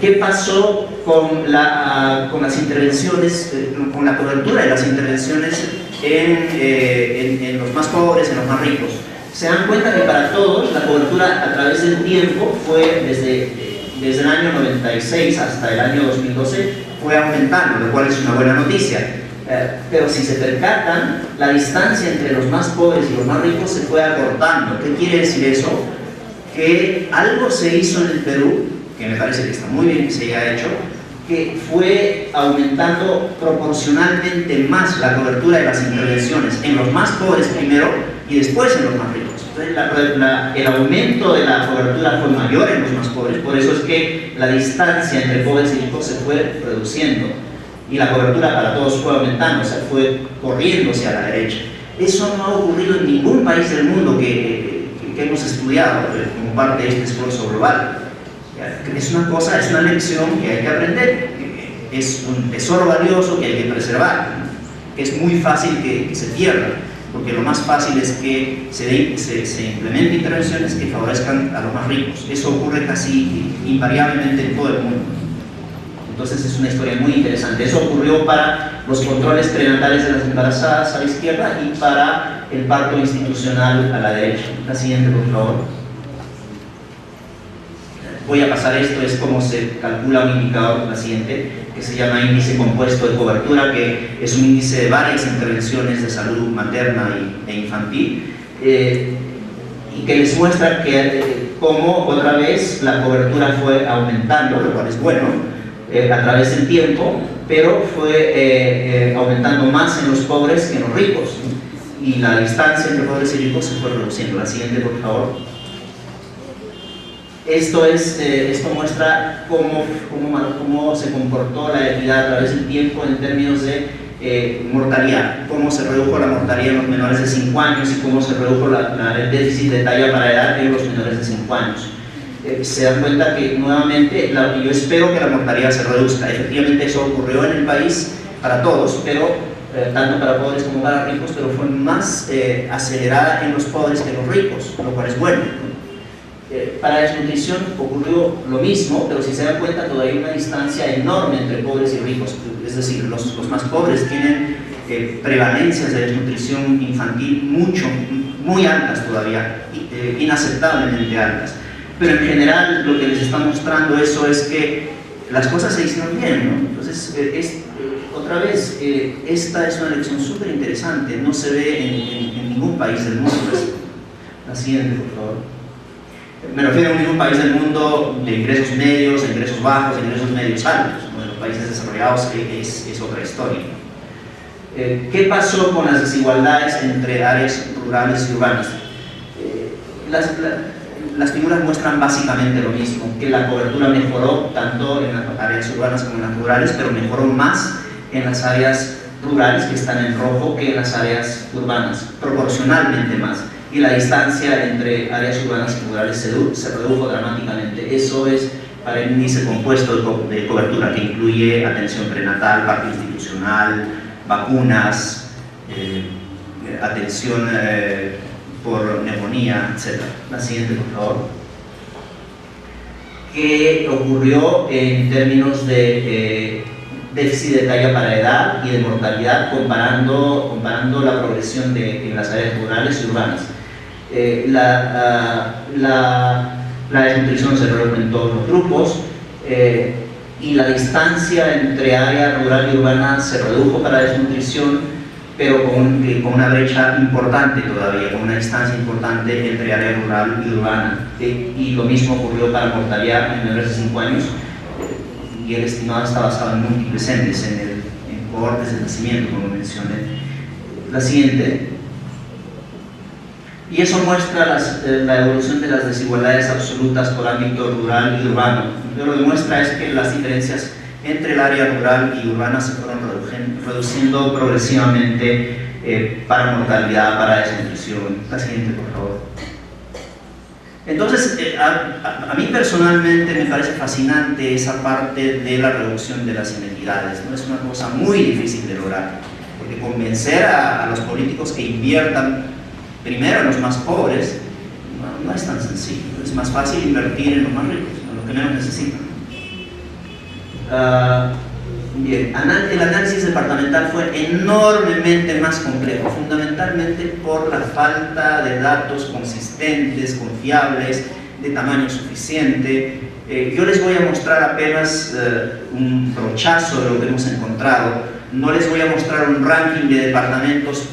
¿Qué pasó con las intervenciones, con la cobertura de las intervenciones en los más pobres, en los más ricos? Se dan cuenta que para todos la cobertura a través del tiempo fue desde el año 96 hasta el año 2012 fue aumentando, lo cual es una buena noticia. Pero si se percatan, la distancia entre los más pobres y los más ricos se fue acortando. ¿Qué quiere decir eso? Que algo se hizo en el Perú, que me parece que está muy bien que se haya hecho, que fue aumentando proporcionalmente más la cobertura de las intervenciones en los más pobres primero y después en los más ricos. Entonces el aumento de la cobertura fue mayor en los más pobres, por eso es que la distancia entre pobres y ricos se fue reduciendo y la cobertura para todos fue aumentando, o sea, fue corriendo hacia la derecha. Eso no ha ocurrido en ningún país del mundo que hemos estudiado como parte de este esfuerzo global. Es una lección que hay que aprender, es un tesoro valioso que hay que preservar, que es muy fácil que se pierda, porque lo más fácil es que se implementen intervenciones que favorezcan a los más ricos. Eso ocurre casi invariablemente en todo el mundo. Entonces es una historia muy interesante. Eso ocurrió para los controles prenatales de las embarazadas a la izquierda y para el parto institucional a la derecha. La siguiente, por favor. Voy a pasar esto, es como se calcula un indicador, la siguiente, que se llama índice compuesto de cobertura, que es un índice de varias intervenciones de salud materna e infantil, y que les muestra cómo otra vez la cobertura fue aumentando, lo cual es bueno, a través del tiempo, pero fue aumentando más en los pobres que en los ricos, y la distancia entre pobres y ricos se fue reduciendo. La siguiente, por favor. Esto muestra cómo se comportó la equidad a través del tiempo en términos de mortalidad, cómo se redujo la mortalidad en los menores de 5 años y cómo se redujo el déficit de talla para edad en los menores de 5 años. Se dan cuenta que nuevamente, yo espero que la mortalidad se reduzca. Efectivamente eso ocurrió en el país para todos, pero tanto para pobres como para ricos, pero fue más acelerada en los pobres que en los ricos, lo cual es bueno. Para desnutrición ocurrió lo mismo, pero si se dan cuenta todavía hay una distancia enorme entre pobres y ricos, es decir, los más pobres tienen prevalencias de desnutrición infantil muy altas todavía, inaceptablemente altas. Pero en general lo que les está mostrando eso es que las cosas se hicieron bien, ¿no? Entonces, otra vez, esta es una lección súper interesante, no se ve en ningún país del mundo. La siguiente, por favor. Me refiero a ningún país del mundo de ingresos medios, ingresos bajos, ingresos medios altos, ¿no? En los países desarrollados es otra historia. ¿Qué pasó con las desigualdades entre áreas rurales y urbanas? Las figuras muestran básicamente lo mismo, que la cobertura mejoró tanto en las áreas urbanas como en las rurales, pero mejoró más en las áreas rurales, que están en rojo, que en las áreas urbanas, proporcionalmente más. Y la distancia entre áreas urbanas y rurales se redujo dramáticamente. Eso es para el índice compuesto de cobertura, que incluye atención prenatal, parto institucional, vacunas, atención por neumonía, etc. La siguiente, por favor. ¿Qué ocurrió en términos de déficit de talla para edad y de mortalidad comparando la progresión en las áreas rurales y urbanas? La desnutrición se redujo en todos los grupos y la distancia entre área rural y urbana se redujo para desnutrición, pero con una brecha importante todavía, con una distancia importante entre área rural y urbana. Y lo mismo ocurrió para mortalidad en menores de 5 años, y el estimado está basado en múltiples entes, en cohortes de nacimiento, como mencioné. La siguiente. Y eso muestra la evolución de las desigualdades absolutas por ámbito rural y urbano. Lo que muestra es que las diferencias entre el área rural y urbana se fueron reduciendo progresivamente para mortalidad, para desnutrición. La siguiente, por favor. Entonces, a mí personalmente me parece fascinante esa parte de la reducción de las inequidades, ¿no? Es una cosa muy difícil de lograr, porque convencer a los políticos que inviertan primero en los más pobres no es tan sencillo. Es más fácil invertir en los más ricos, en los que menos necesitan. Bien, el análisis departamental fue enormemente más complejo, fundamentalmente por la falta de datos consistentes, confiables, de tamaño suficiente. Yo les voy a mostrar apenas un brochazo de lo que hemos encontrado. No les voy a mostrar un ranking de departamentos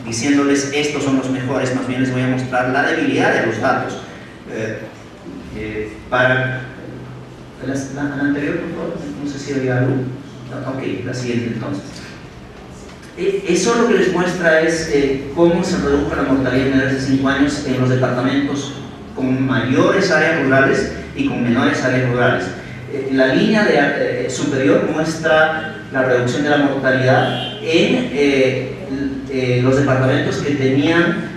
diciéndoles estos son los mejores, más bien les voy a mostrar la debilidad de los datos. Para la anterior, por favor, no sé si había algo. Ok, la siguiente entonces. Eso lo que les muestra es cómo se redujo la mortalidad en menores de 5 años en los departamentos con mayores áreas rurales y con menores áreas rurales. La línea superior muestra la reducción de la mortalidad en los departamentos que tenían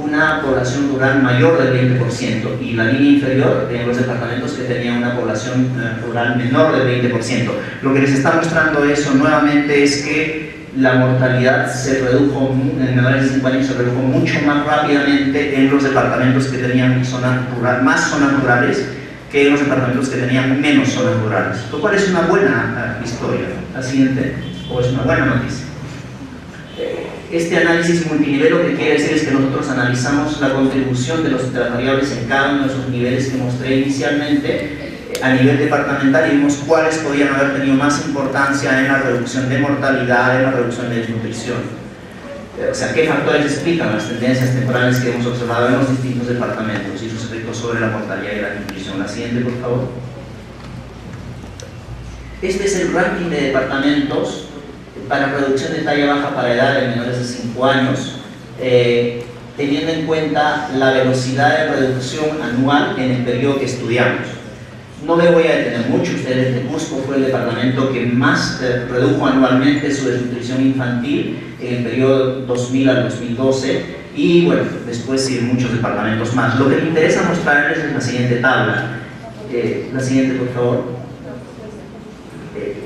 una población rural mayor del 20%, y la línea inferior en los departamentos que tenían una población rural menor del 20%. Lo que les está mostrando eso nuevamente es que la mortalidad se redujo, en menores de 5 años se redujo mucho más rápidamente en los departamentos que tenían más zonas rurales que en los departamentos que tenían menos zonas rurales, lo cual es una buena historia. La siguiente, o es una buena noticia. Este análisis multinivel lo que quiere decir es que nosotros analizamos la contribución de las variables en cada uno de esos niveles que mostré inicialmente a nivel departamental, y vimos cuáles podían haber tenido más importancia en la reducción de mortalidad, en la reducción de desnutrición. O sea, qué factores explican las tendencias temporales que hemos observado en los distintos departamentos y sus efectos sobre la mortalidad y la desnutrición. La siguiente, por favor. Este es el ranking de departamentos para reducción de talla baja para edad en menores de 5 años, teniendo en cuenta la velocidad de reducción anual en el periodo que estudiamos. No me voy a detener mucho. Ustedes de Cusco fue el departamento que más redujo anualmente su desnutrición infantil en el periodo 2000 al 2012, y bueno, después siguen muchos departamentos más. Lo que me interesa mostrarles es la siguiente tabla. La siguiente, por favor.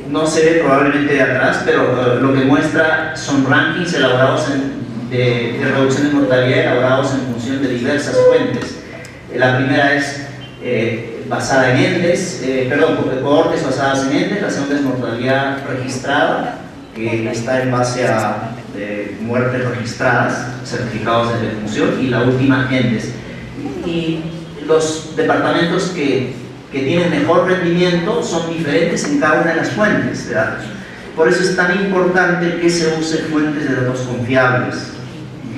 No se ve probablemente de atrás, pero lo que muestra son rankings elaborados de reducción de mortalidad elaborados en función de diversas fuentes. La primera es basada en ENDES, cohortes basadas en ENDES. La segunda es mortalidad registrada, que está en base a muertes registradas, certificados de defunción, y la última ENDES. Y los departamentos que tienen mejor rendimiento son diferentes en cada una de las fuentes de datos. Por eso es tan importante que se use fuentes de datos confiables.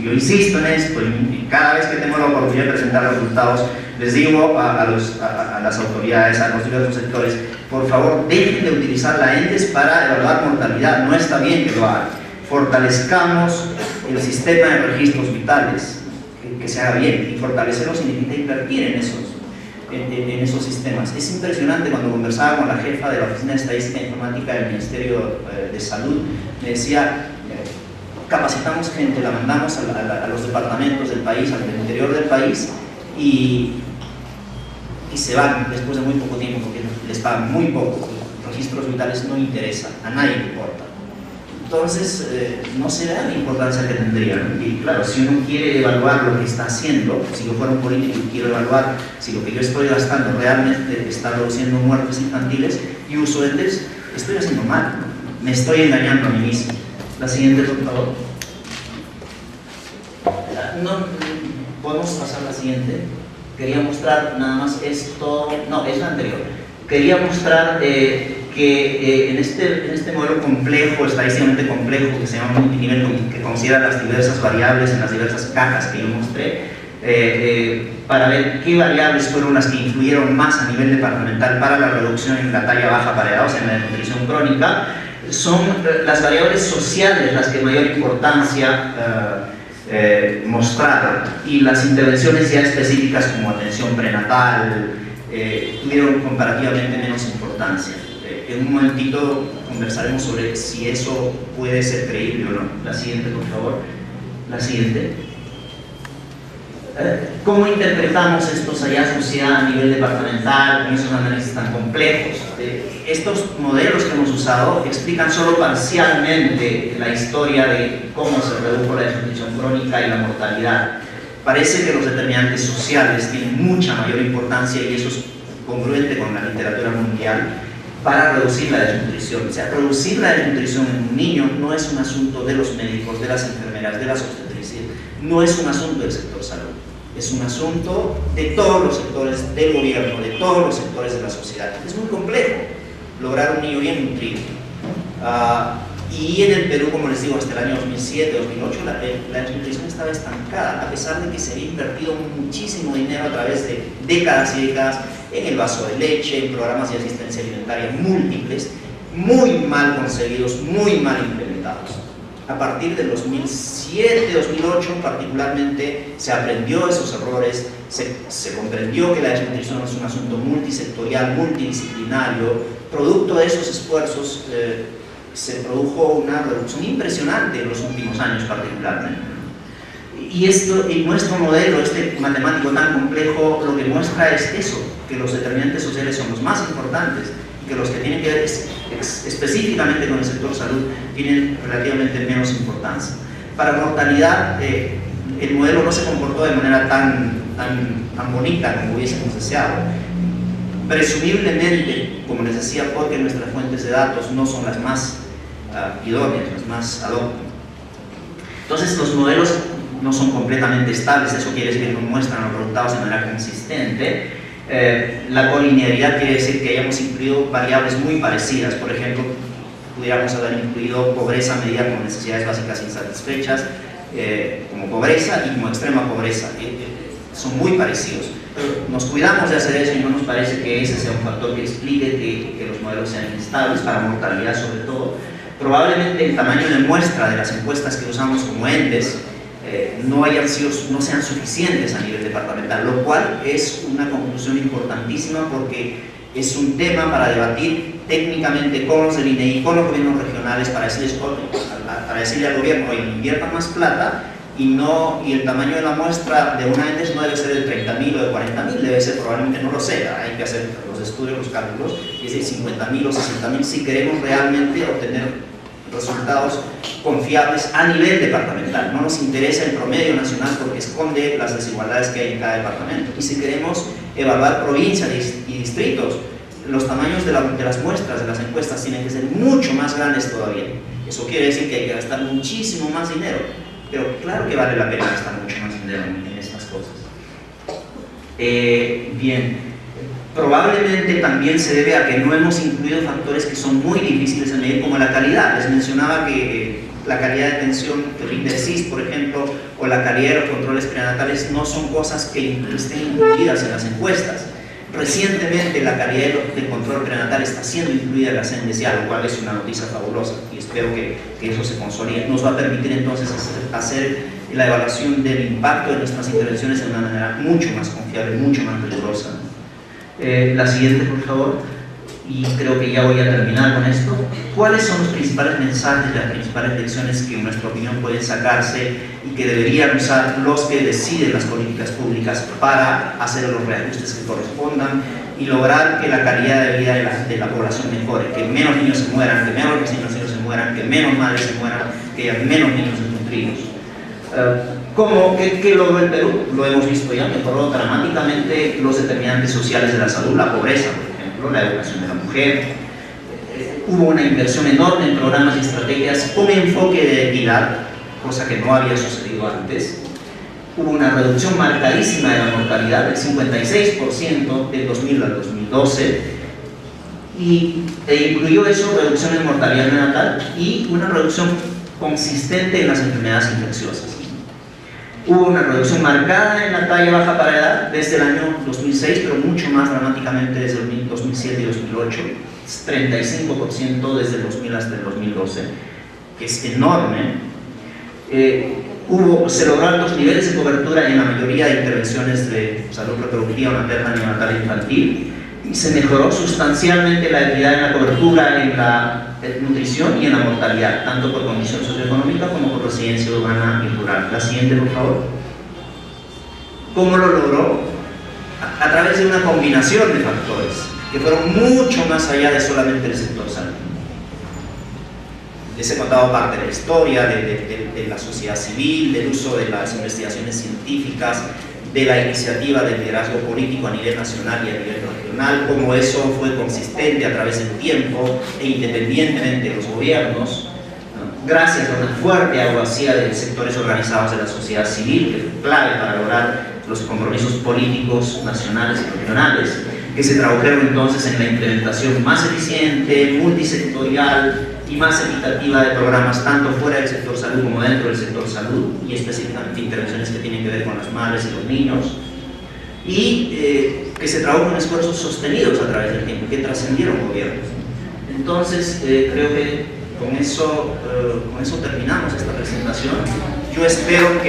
Yo insisto en esto, y cada vez que tengo la oportunidad de presentar resultados, les digo a las autoridades, a los diversos sectores, por favor, dejen de utilizar la ENDES para evaluar mortalidad. No está bien que lo hagan. Fortalezcamos el sistema de registros vitales, que se haga bien, y fortalecerlo significa invertir en esos sistemas. Es impresionante. Cuando conversaba con la jefa de la Oficina de Estadística e Informática del Ministerio de Salud, me decía, capacitamos gente, la mandamos a los departamentos del país, al interior del país, y se van después de muy poco tiempo porque les pagan muy poco. Los registros vitales no interesan, a nadie le importa. Entonces, no se le da la importancia que tendrían. Y claro, si uno quiere evaluar lo que está haciendo, si yo fuera un político y quiero evaluar si lo que yo estoy gastando realmente está reduciendo muertes infantiles y uso ENDES, estoy haciendo mal, ¿no? Me estoy engañando a mí mismo. La siguiente, por favor. No, podemos pasar a la siguiente. Quería mostrar nada más esto. No, es la anterior. quería mostrar que en este modelo complejo, estadísticamente complejo, que se llama multinivel, que considera las diversas variables en las diversas cajas que yo mostré, para ver qué variables fueron las que influyeron más a nivel departamental para la reducción en la talla baja para edad, o sea, en la desnutrición crónica, son las variables sociales las que mayor importancia mostraron, y las intervenciones ya específicas como atención prenatal tuvieron comparativamente menos importancia. En un momentito conversaremos sobre si eso puede ser creíble o no. La siguiente, por favor. La siguiente. ¿Cómo interpretamos estos hallazgos ya a nivel departamental con esos análisis tan complejos? Estos modelos que hemos usado explican solo parcialmente la historia de cómo se redujo la desnutrición crónica y la mortalidad. Parece que los determinantes sociales tienen mucha mayor importancia, y eso es congruente con la literatura mundial, para reducir la desnutrición. O sea, reducir la desnutrición en un niño no es un asunto de los médicos, de las enfermeras, de las obstetrices, no es un asunto del sector salud, es un asunto de todos los sectores del gobierno, de todos los sectores de la sociedad. Es muy complejo lograr un niño bien nutrido. Y en el Perú, como les digo, hasta el año 2007, 2008, la desnutrición estaba estancada, a pesar de que se había invertido muchísimo dinero a través de décadas y décadas en el vaso de leche, en programas de asistencia alimentaria múltiples, muy mal concebidos, muy mal implementados. A partir del 2007, 2008 particularmente, se aprendió esos errores, se comprendió que la desnutrición es un asunto multisectorial, multidisciplinario. Producto de esos esfuerzos se produjo una reducción impresionante en los últimos años particularmente. Y nuestro modelo, este matemático tan complejo, lo que muestra es eso, que los determinantes sociales son los más importantes, y que los que tienen que ver específicamente con el sector salud tienen relativamente menos importancia. Para mortalidad, el modelo no se comportó de manera tan bonita como hubiésemos deseado. Presumiblemente, como les decía, porque nuestras fuentes de datos no son las más idóneas, las más ad hoc. Entonces, los modelos no son completamente estables, eso quiere decir que no muestran los resultados de manera consistente. La colinearidad quiere decir que hayamos incluido variables muy parecidas. Por ejemplo, pudiéramos haber incluido pobreza medida como necesidades básicas insatisfechas, como pobreza y como extrema pobreza. Son muy parecidos. Nos cuidamos de hacer eso y no nos parece que ese sea un factor que explique que los modelos sean inestables, para mortalidad sobre todo. Probablemente el tamaño de muestra de las encuestas que usamos como entes no sean suficientes a nivel departamental, lo cual es una conclusión importantísima, porque es un tema para debatir técnicamente con los del INEI, con los gobiernos regionales, para decirle al gobierno: oye, inviertan más plata, y el tamaño de la muestra de una ente no debe ser de 30.000 o de 40.000, debe ser, probablemente, no lo sé, hay que hacer los estudios, los cálculos, y es de 50.000 o 60.000 si queremos realmente obtener resultados confiables a nivel departamental. No nos interesa el promedio nacional porque esconde las desigualdades que hay en cada departamento. Y si queremos evaluar provincias y distritos, los tamaños de las muestras, de las encuestas, tienen que ser mucho más grandes todavía. Eso quiere decir que hay que gastar muchísimo más dinero, pero claro que vale la pena gastar mucho más dinero en estas cosas. Bien. Probablemente también se debe a que no hemos incluido factores que son muy difíciles de medir, como la calidad. Les mencionaba que la calidad de atención que brinda el SIS, por ejemplo, o la calidad de los controles prenatales no son cosas que estén incluidas en las encuestas. Recientemente la calidad del control prenatal está siendo incluida en la CNDCA, lo cual es una noticia fabulosa, y espero que eso se consolide. Nos va a permitir entonces hacer la evaluación del impacto de nuestras intervenciones de una manera mucho más confiable, mucho más rigurosa. La siguiente, por favor, y creo que ya voy a terminar con esto. ¿Cuáles son los principales mensajes, las principales lecciones que en nuestra opinión pueden sacarse y que deberían usar los que deciden las políticas públicas para hacer los reajustes que correspondan y lograr que la calidad de vida de la población mejore, que menos niños se mueran, que menos vecinos se mueran, que menos madres se mueran, que haya menos niños desnutridos? ¿Qué logró el Perú? Lo hemos visto ya, mejoró dramáticamente los determinantes sociales de la salud, la pobreza, por ejemplo, la educación de la mujer. Hubo una inversión enorme en programas y estrategias con enfoque de equidad, cosa que no había sucedido antes. Hubo una reducción marcadísima de la mortalidad, del 56% del 2000 al 2012. e incluyó eso, reducción en mortalidad neonatal y una reducción consistente en las enfermedades infecciosas. Hubo una reducción marcada en la talla baja para edad desde el año 2006, pero mucho más dramáticamente desde el 2007 y 2008, 35% desde el 2000 hasta el 2012, que es enorme. Se lograron los niveles de cobertura en la mayoría de intervenciones de salud reproductiva, materna, neonatal e infantil, y se mejoró sustancialmente la equidad en la cobertura, en la nutrición y en la mortalidad, tanto por condición socioeconómica como por residencia urbana y rural. La siguiente, por favor. ¿Cómo lo logró? A través de una combinación de factores que fueron mucho más allá de solamente el sector salud. Les he contado parte de la historia, de la sociedad civil, del uso de las investigaciones científicas, de la iniciativa del liderazgo político a nivel nacional y a nivel regional, cómo eso fue consistente a través del tiempo e independientemente de los gobiernos, gracias a una fuerte abogacía de sectores organizados de la sociedad civil, que fue clave para lograr los compromisos políticos nacionales y regionales, que se tradujeron entonces en la implementación más eficiente, multisectorial y más equitativa de programas tanto fuera del sector salud como dentro del sector salud, y específicamente intervenciones que tienen que ver con las madres y los niños, y que se tradujo en esfuerzos sostenidos a través del tiempo, que trascendieron gobiernos. Entonces, creo que con eso terminamos esta presentación. Yo espero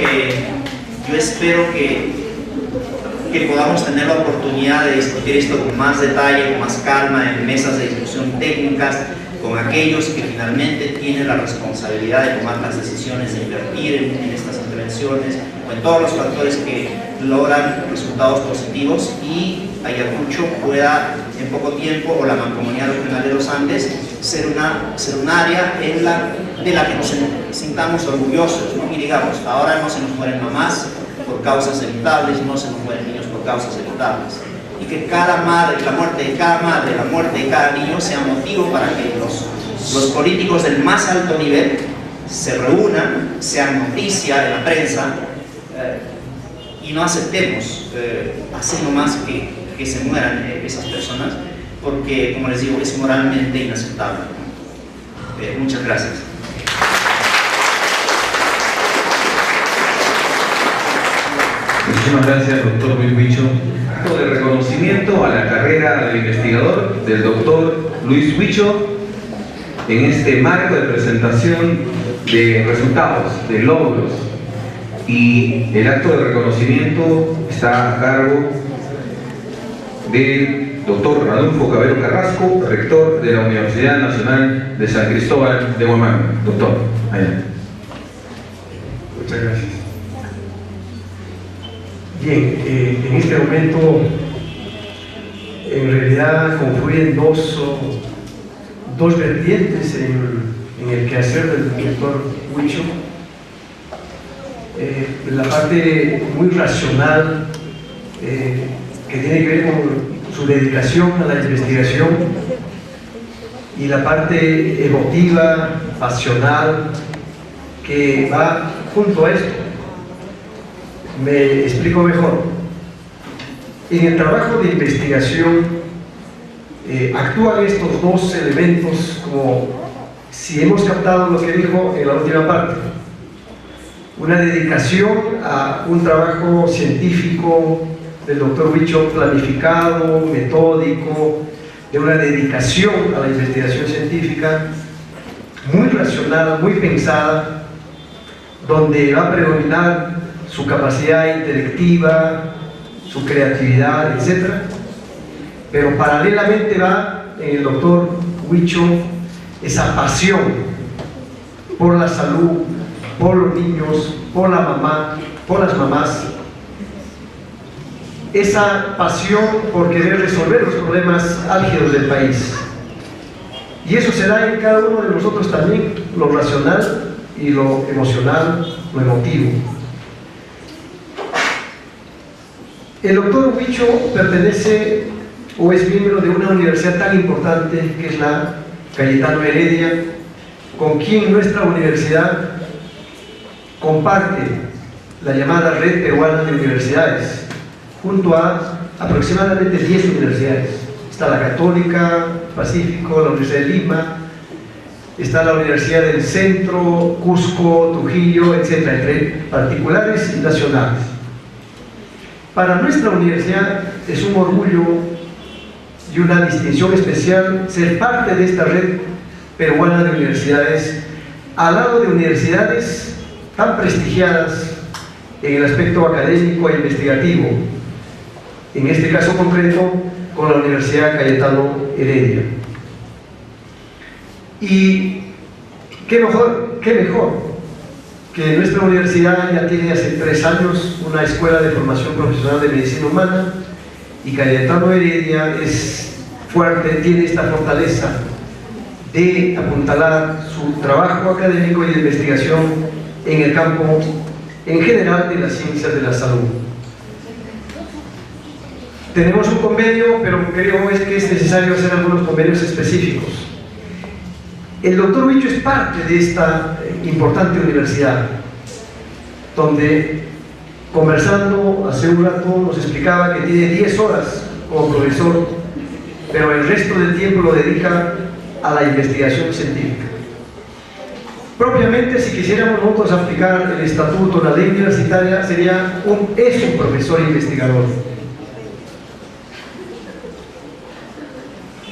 que podamos tener la oportunidad de discutir esto con más detalle, con más calma, en mesas de discusión técnicas, con aquellos que finalmente tienen la responsabilidad de tomar las decisiones de invertir en estas intervenciones, o en todos los factores que logran resultados positivos, y Ayacucho pueda en poco tiempo, o la Mancomunidad Regional de los Andes, ser un área de la que nos sintamos orgullosos, ¿no? Y digamos, ahora no se nos mueren mamás por causas evitables, no se nos mueren niños por causas evitables, y que cada madre, la muerte de cada madre, la muerte de cada niño sea motivo para que los políticos del más alto nivel se reúnan, sean noticia en la prensa, y no aceptemos así nomás que se mueran esas personas, porque, como les digo, es moralmente inaceptable. Muchas gracias. Muchísimas gracias, doctor Luis Huicho. Acto de reconocimiento a la carrera de investigador del doctor Luis Huicho en este marco de presentación de resultados, de logros. Y el acto de reconocimiento está a cargo del doctor Ranulfo Cabero Carrasco, rector de la Universidad Nacional de San Cristóbal de Huamanga. Doctor, adelante. Muchas gracias. Bien, en este momento en realidad confluyen dos vertientes en el quehacer del doctor Huicho. La parte muy racional que tiene que ver con su dedicación a la investigación, y la parte emotiva, pasional, que va junto a esto. Me explico mejor. En el trabajo de investigación actúan estos dos elementos, como si hemos captado lo que dijo en la última parte: una dedicación a un trabajo científico del doctor Huicho planificado, metódico, de una dedicación a la investigación científica muy racional, muy pensada, donde va a predominar su capacidad intelectiva, su creatividad, etc. Pero paralelamente va en el doctor Huicho esa pasión por la salud, por los niños, por la mamá, por las mamás, esa pasión por querer resolver los problemas álgidos del país. Y eso se da en cada uno de nosotros también, lo racional y lo emocional, lo emotivo. El doctor Huicho pertenece o es miembro de una universidad tan importante que es la Cayetano Heredia, con quien nuestra universidad comparte la llamada Red Peruana de Universidades, junto a aproximadamente 10 universidades. Está la Católica, Pacífico, la Universidad de Lima, está la Universidad del Centro, Cusco, Trujillo, etc., entre particulares y nacionales. Para nuestra universidad es un orgullo y una distinción especial ser parte de esta red peruana de universidades, al lado de universidades tan prestigiadas en el aspecto académico e investigativo, en este caso concreto con la Universidad Cayetano Heredia. Y qué mejor que nuestra universidad ya tiene hace 3 años una escuela de formación profesional de medicina humana, y Cayetano Heredia es fuerte, tiene esta fortaleza de apuntalar su trabajo académico y de investigación en el campo en general de las ciencias de la salud. Tenemos un convenio, pero creo que es necesario hacer algunos convenios específicos. El doctor Huicho es parte de esta importante universidad, donde, conversando hace un rato, nos explicaba que tiene 10 horas como profesor, pero el resto del tiempo lo dedica a la investigación científica. Propiamente, si quisiéramos nosotros aplicar el estatuto, la ley universitaria, es un profesor investigador.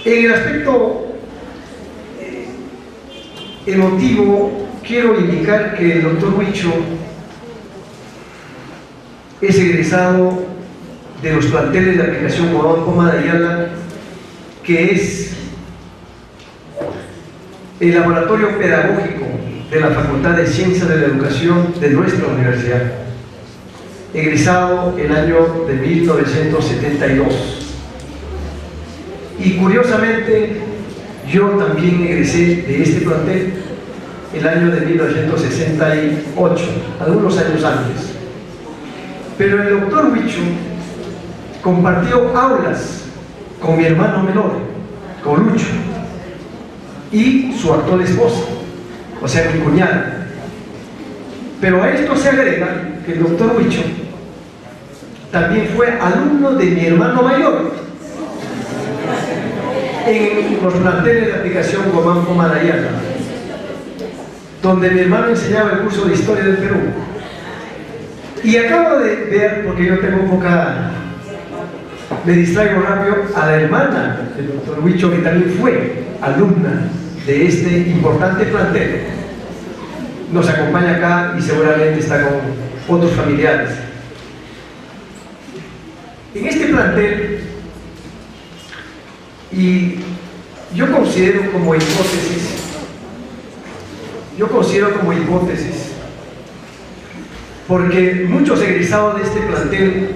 En el aspecto emotivo, quiero indicar que el doctor Huicho es egresado de los planteles de aplicación Poma de Ayala, que es el laboratorio pedagógico de la Facultad de Ciencias de la Educación de nuestra universidad, egresado el año de 1972. Y curiosamente, yo también egresé de este plantel el año de 1968, algunos años antes. Pero el doctor Huicho compartió aulas con mi hermano menor, con Lucho, y su actual esposa, o sea, mi cuñada. Pero a esto se agrega que el doctor Huicho también fue alumno de mi hermano mayor en los planteles de aplicación Poma de Ayala, donde mi hermano enseñaba el curso de Historia del Perú. Y acabo de ver, porque yo tengo poca, me distraigo rápido, a la hermana del doctor Huicho, que también fue alumna de este importante plantel. Nos acompaña acá y seguramente está con otros familiares. En este plantel, y yo considero como hipótesis, porque muchos egresados de este plantel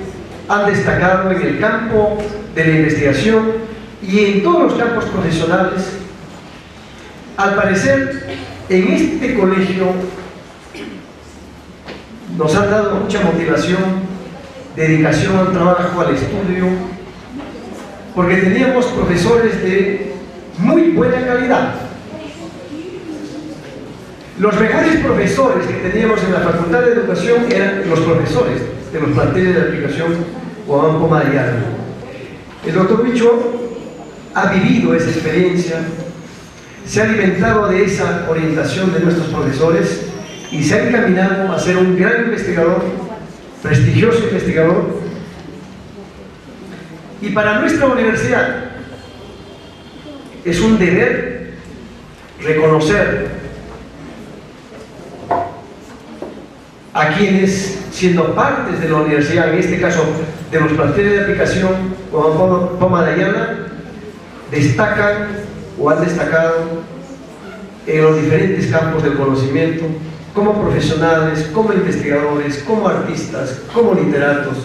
han destacado en el campo de la investigación y en todos los campos profesionales. Al parecer, en este colegio nos han dado mucha motivación, dedicación al trabajo, al estudio, porque teníamos profesores de muy buena calidad. Los mejores profesores que teníamos en la Facultad de Educación eran los profesores de los planteles de aplicación Poma de Ayala. El doctor Huicho ha vivido esa experiencia, se ha alimentado de esa orientación de nuestros profesores y se ha encaminado a ser un gran investigador, prestigioso investigador. Y para nuestra universidad es un deber reconocer a quienes, siendo partes de la universidad, en este caso de los planteles de aplicación Poma de Ayala, destacan o han destacado en los diferentes campos del conocimiento, como profesionales, como investigadores, como artistas, como literatos,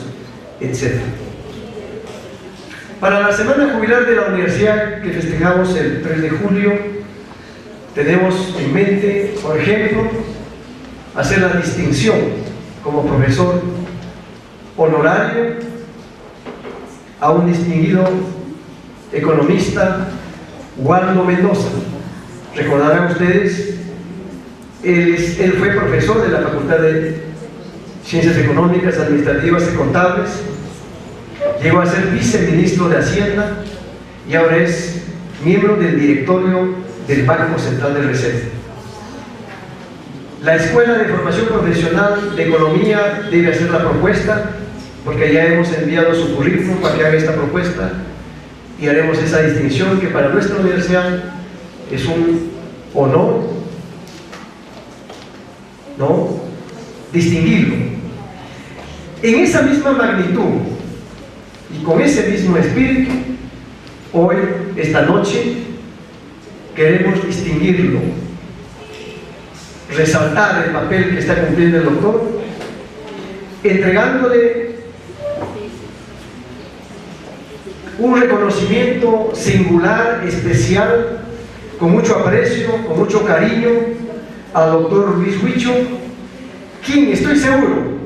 etc. Para la semana jubilar de la universidad, que festejamos el 3 de julio, tenemos en mente, por ejemplo, hacer la distinción como profesor honorario a un distinguido economista, Waldo Mendoza. Recordarán ustedes, él fue profesor de la Facultad de Ciencias Económicas, Administrativas y Contables, llegó a ser viceministro de Hacienda y ahora es miembro del directorio del Banco Central de Reserva. La Escuela de Formación Profesional de Economía debe hacer la propuesta, porque ya hemos enviado su currículum para que haga esta propuesta y haremos esa distinción que para nuestra universidad es un honor, ¿no?, distinguirlo. En esa misma magnitud y con ese mismo espíritu, hoy, esta noche, queremos distinguirlo, resaltar el papel que está cumpliendo el doctor, entregándole un reconocimiento singular, especial, con mucho aprecio, con mucho cariño, al doctor Luis Huicho, quien, estoy seguro,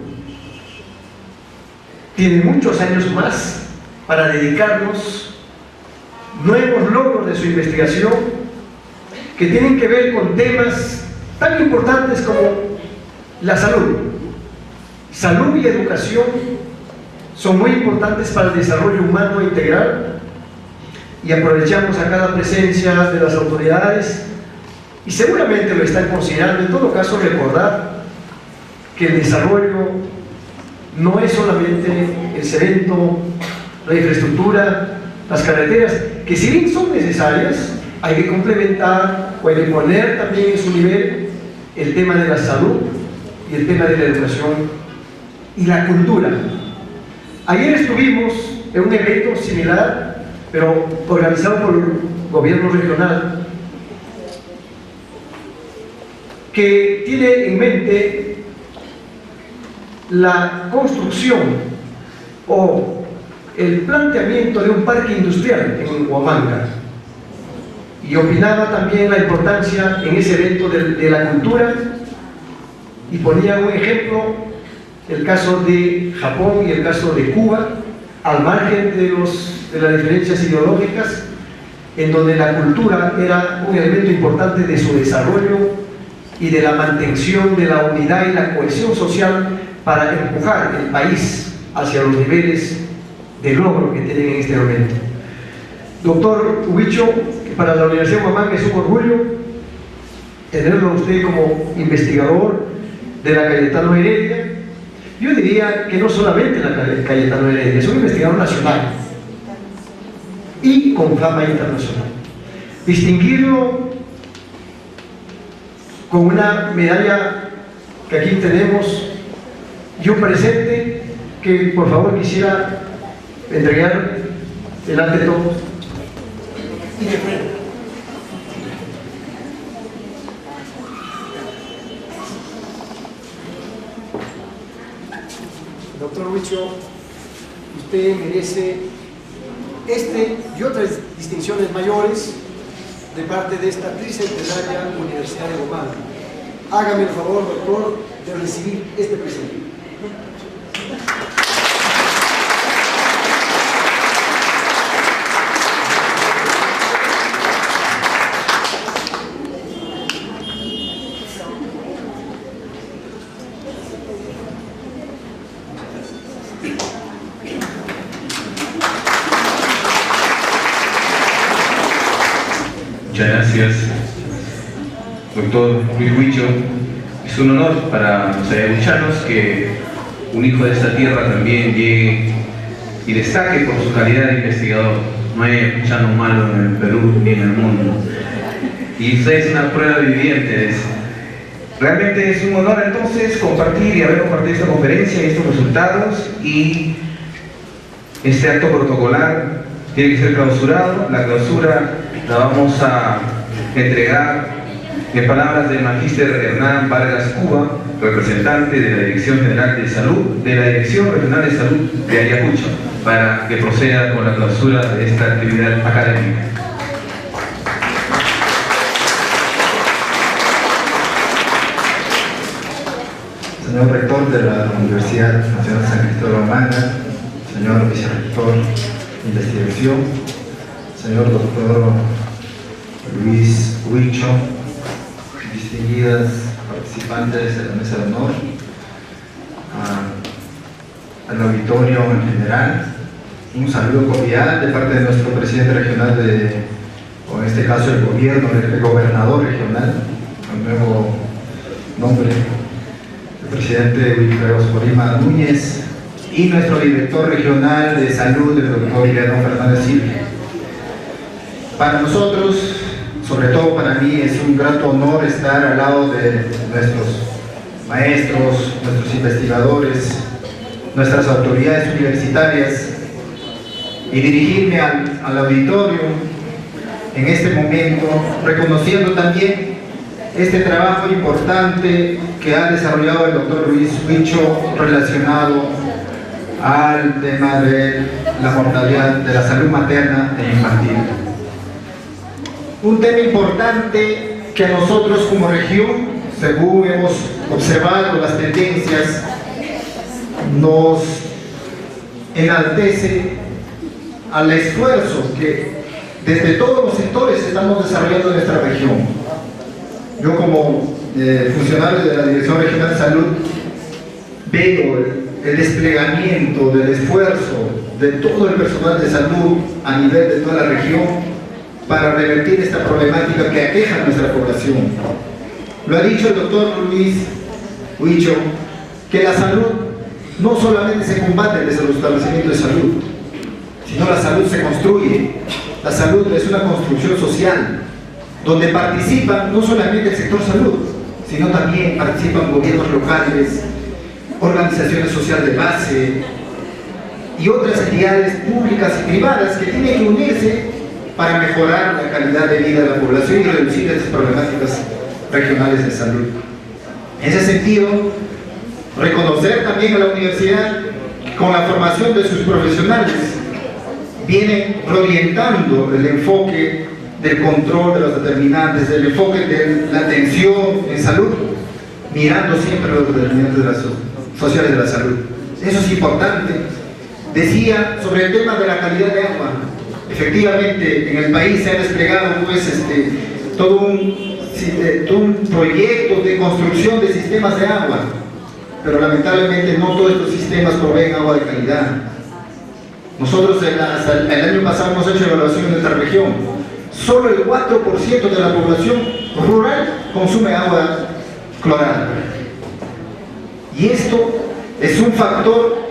tiene muchos años más para dedicarnos nuevos logros de su investigación que tienen que ver con temas tan importantes como la salud. Salud y educación son muy importantes para el desarrollo humano integral, y aprovechamos acá la presencia de las autoridades y seguramente lo están considerando. En todo caso, recordar que el desarrollo no es solamente el cemento, la infraestructura, las carreteras, que si bien son necesarias, hay que complementar o hay que poner también en su nivel el tema de la salud y el tema de la educación y la cultura. Ayer estuvimos en un evento similar, pero organizado por el gobierno regional, que tiene en mente la construcción o el planteamiento de un parque industrial en Huamanga, y opinaba también la importancia en ese evento de la cultura, y ponía un ejemplo, el caso de Japón y el caso de Cuba, al margen de las diferencias ideológicas, en donde la cultura era un elemento importante de su desarrollo y de la mantención de la unidad y la cohesión social para empujar el país hacia los niveles de logro que tienen en este momento. Doctor Huicho, que para la Universidad de Huamanga es un orgullo tenerlo a usted como investigador de la Cayetano Heredia. Yo diría que no solamente la Cayetano Heredia, es un investigador nacional y con fama internacional. Distinguirlo con una medalla que aquí tenemos, yo presente, que por favor quisiera entregar delante de todos y de frente. Doctor Huicho, usted merece este y otras distinciones mayores de parte de esta tricentenaria Universidad de Huamanga. Hágame el favor, doctor, de recibir este presente. Muchas gracias, doctor Luis Huicho. Es un honor para los ayacuchanos que un hijo de esta tierra también llegue y destaque por su calidad de investigador. No hay ayacuchano malo en el Perú ni en el mundo. Y usted es una prueba viviente de eso. Realmente es un honor entonces compartir y haber compartido esta conferencia y estos resultados, y este acto protocolar tiene que ser clausurado. La clausura la vamos a entregar en palabras del magíster Hernán Vargas Cuba, representante de la Dirección General de Salud, de la Dirección Regional de Salud de Ayacucho, para que proceda con la clausura de esta actividad académica. Señor Rector de la Universidad Nacional San Cristóbal de Huamanga, señor Vicerrector de Investigación, señor doctor Luis Huicho, distinguidas participantes de la mesa de honor, al auditorio en general, un saludo cordial de parte de nuestro presidente regional de en este caso el gobierno, el gobernador regional, el nuevo nombre, el presidente Wilfredo Sporima Núñez, y nuestro director regional de salud, el doctor Guillermo Fernández Silva. Para nosotros, sobre todo para mí, es un grato honor estar al lado de nuestros maestros, nuestros investigadores, nuestras autoridades universitarias y dirigirme al auditorio en este momento, reconociendo también este trabajo importante que ha desarrollado el doctor Luis Huicho relacionado al tema de la mortalidad, de la salud materna e infantil. Un tema importante que a nosotros como región, según hemos observado las tendencias, nos enaltece al esfuerzo que desde todos los sectores estamos desarrollando en nuestra región. Yo como funcionario de la Dirección Regional de Salud veo el desplegamiento del esfuerzo de todo el personal de salud a nivel de toda la región para revertir esta problemática que aqueja a nuestra población. Lo ha dicho el doctor Luis Huicho, que la salud no solamente se combate desde los establecimientos de salud, sino la salud se construye. La salud es una construcción social, donde participan no solamente el sector salud, sino también participan gobiernos locales, organizaciones sociales de base y otras entidades públicas y privadas que tienen que unirse para mejorar la calidad de vida de la población y reducir estas problemáticas regionales de salud. En ese sentido, reconocer también a la universidad que con la formación de sus profesionales vienen reorientando el enfoque del control de los determinantes, del enfoque de la atención en salud, mirando siempre los determinantes sociales de la salud. Eso es importante. Decía sobre el tema de la calidad de agua. Efectivamente, en el país se ha desplegado todo un proyecto de construcción de sistemas de agua, pero lamentablemente no todos estos sistemas proveen agua de calidad. Nosotros hasta el año pasado hemos hecho evaluación en nuestra región. Solo el 4% de la población rural consume agua clorada. Y esto es un factor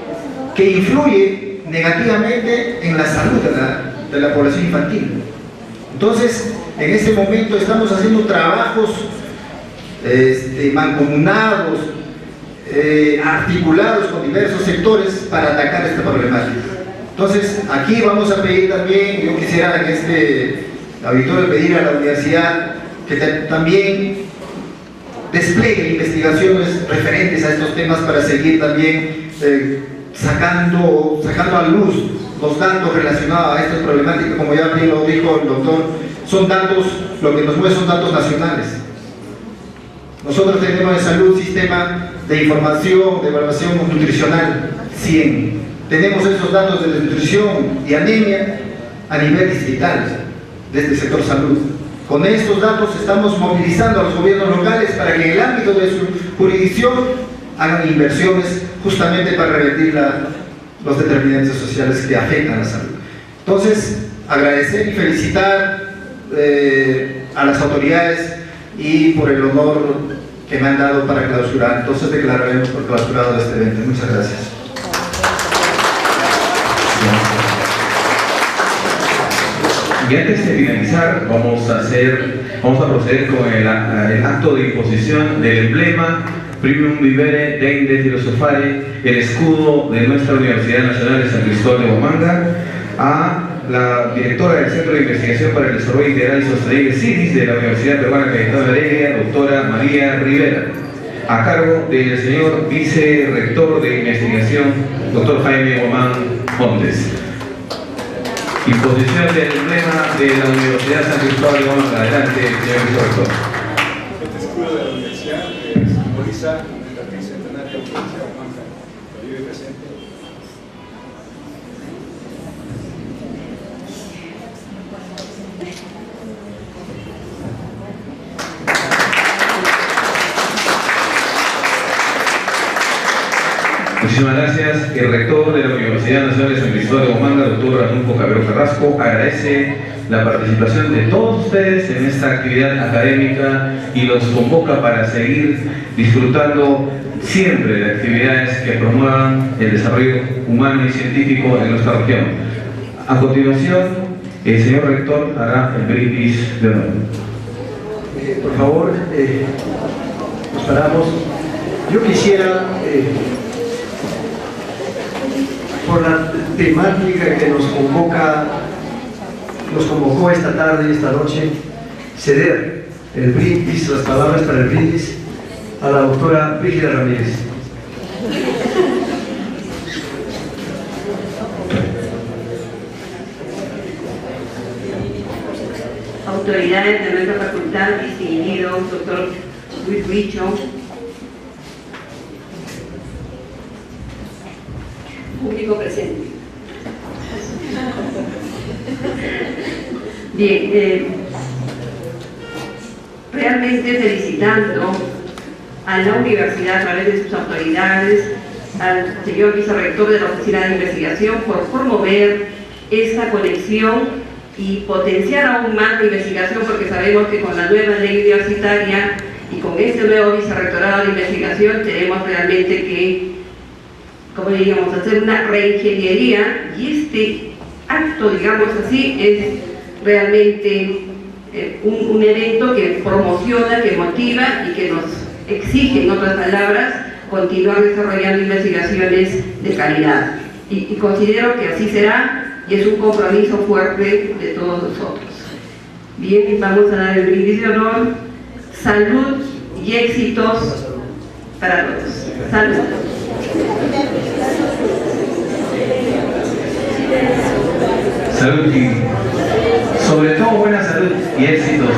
que influye negativamente en la salud de la población infantil. Entonces, en este momento estamos haciendo trabajos mancomunados, articulados con diversos sectores para atacar esta problemática. Entonces, aquí vamos a pedir también, yo quisiera en este auditorio pedir a la universidad que también despliegue investigaciones referentes a estos temas para seguir también sacando a luz los datos relacionados a estas problemáticas. Como ya bien lo dijo el doctor, son datos, lo que nos muestra son datos nacionales. Nosotros tenemos en salud un sistema de información, de evaluación nutricional 100. Tenemos esos datos de desnutrición y anemia a nivel distrital, desde el sector salud. Con estos datos estamos movilizando a los gobiernos locales para que en el ámbito de su jurisdicción hagan inversiones justamente para revertir los determinantes sociales que afectan a la salud. Entonces, agradecer y felicitar a las autoridades y por el honor que me han dado para clausurar. Entonces declararemos por clausurado este evento. Muchas gracias. Y antes de finalizar, vamos a proceder con el acto de imposición del emblema Primum Vivere Deinde Filosofare, el escudo de nuestra Universidad Nacional de San Cristóbal de Huamanga, a la directora del Centro de Investigación para el Desarrollo Integral y Sostenible CIDIS de la Universidad Peruana Cayetano Heredia, doctora María Rivera, a cargo del señor vicerrector de investigación, doctor Jaime Guamán Montes. Imposición del emblema de la Universidad San Cristóbal de Huamanga. Adelante, señor vicerrector. Este escudo de la universidad simboliza la tricentenaria de la Universidad de Huamanga. Lo vive presente. Muchísimas gracias. El rector de la Universidad Nacional de San Cristóbal de Huamanga, doctor Ranulfo Cabero Carrasco, agradece la participación de todos ustedes en esta actividad académica y los convoca para seguir disfrutando siempre de actividades que promuevan el desarrollo humano y científico en nuestra región. A continuación, el señor rector hará el brindis de honor. Por favor, nos paramos. Yo quisiera, por la temática que nos convocó esta tarde y esta noche, ceder el brindis, las palabras para el brindis, a la doctora Brígida Ramírez. Autoridades de nuestra facultad, distinguido doctor Luis Richo, público presente. Bien, realmente felicitando a la universidad a través de sus autoridades, al señor vicerrector de la Oficina de Investigación por promover esta conexión y potenciar aún más la investigación, porque sabemos que con la nueva ley universitaria y con este nuevo vicerrectorado de investigación tenemos realmente que, como diríamos, hacer una reingeniería, y este acto, digamos así, es realmente un evento que promociona, que motiva y que nos exige, en otras palabras, continuar desarrollando investigaciones de calidad. Y considero que así será, y es un compromiso fuerte de todos nosotros. Bien, vamos a dar el brindis de honor. Salud y éxitos para todos. Salud. Salud y sobre todo buena salud y éxitos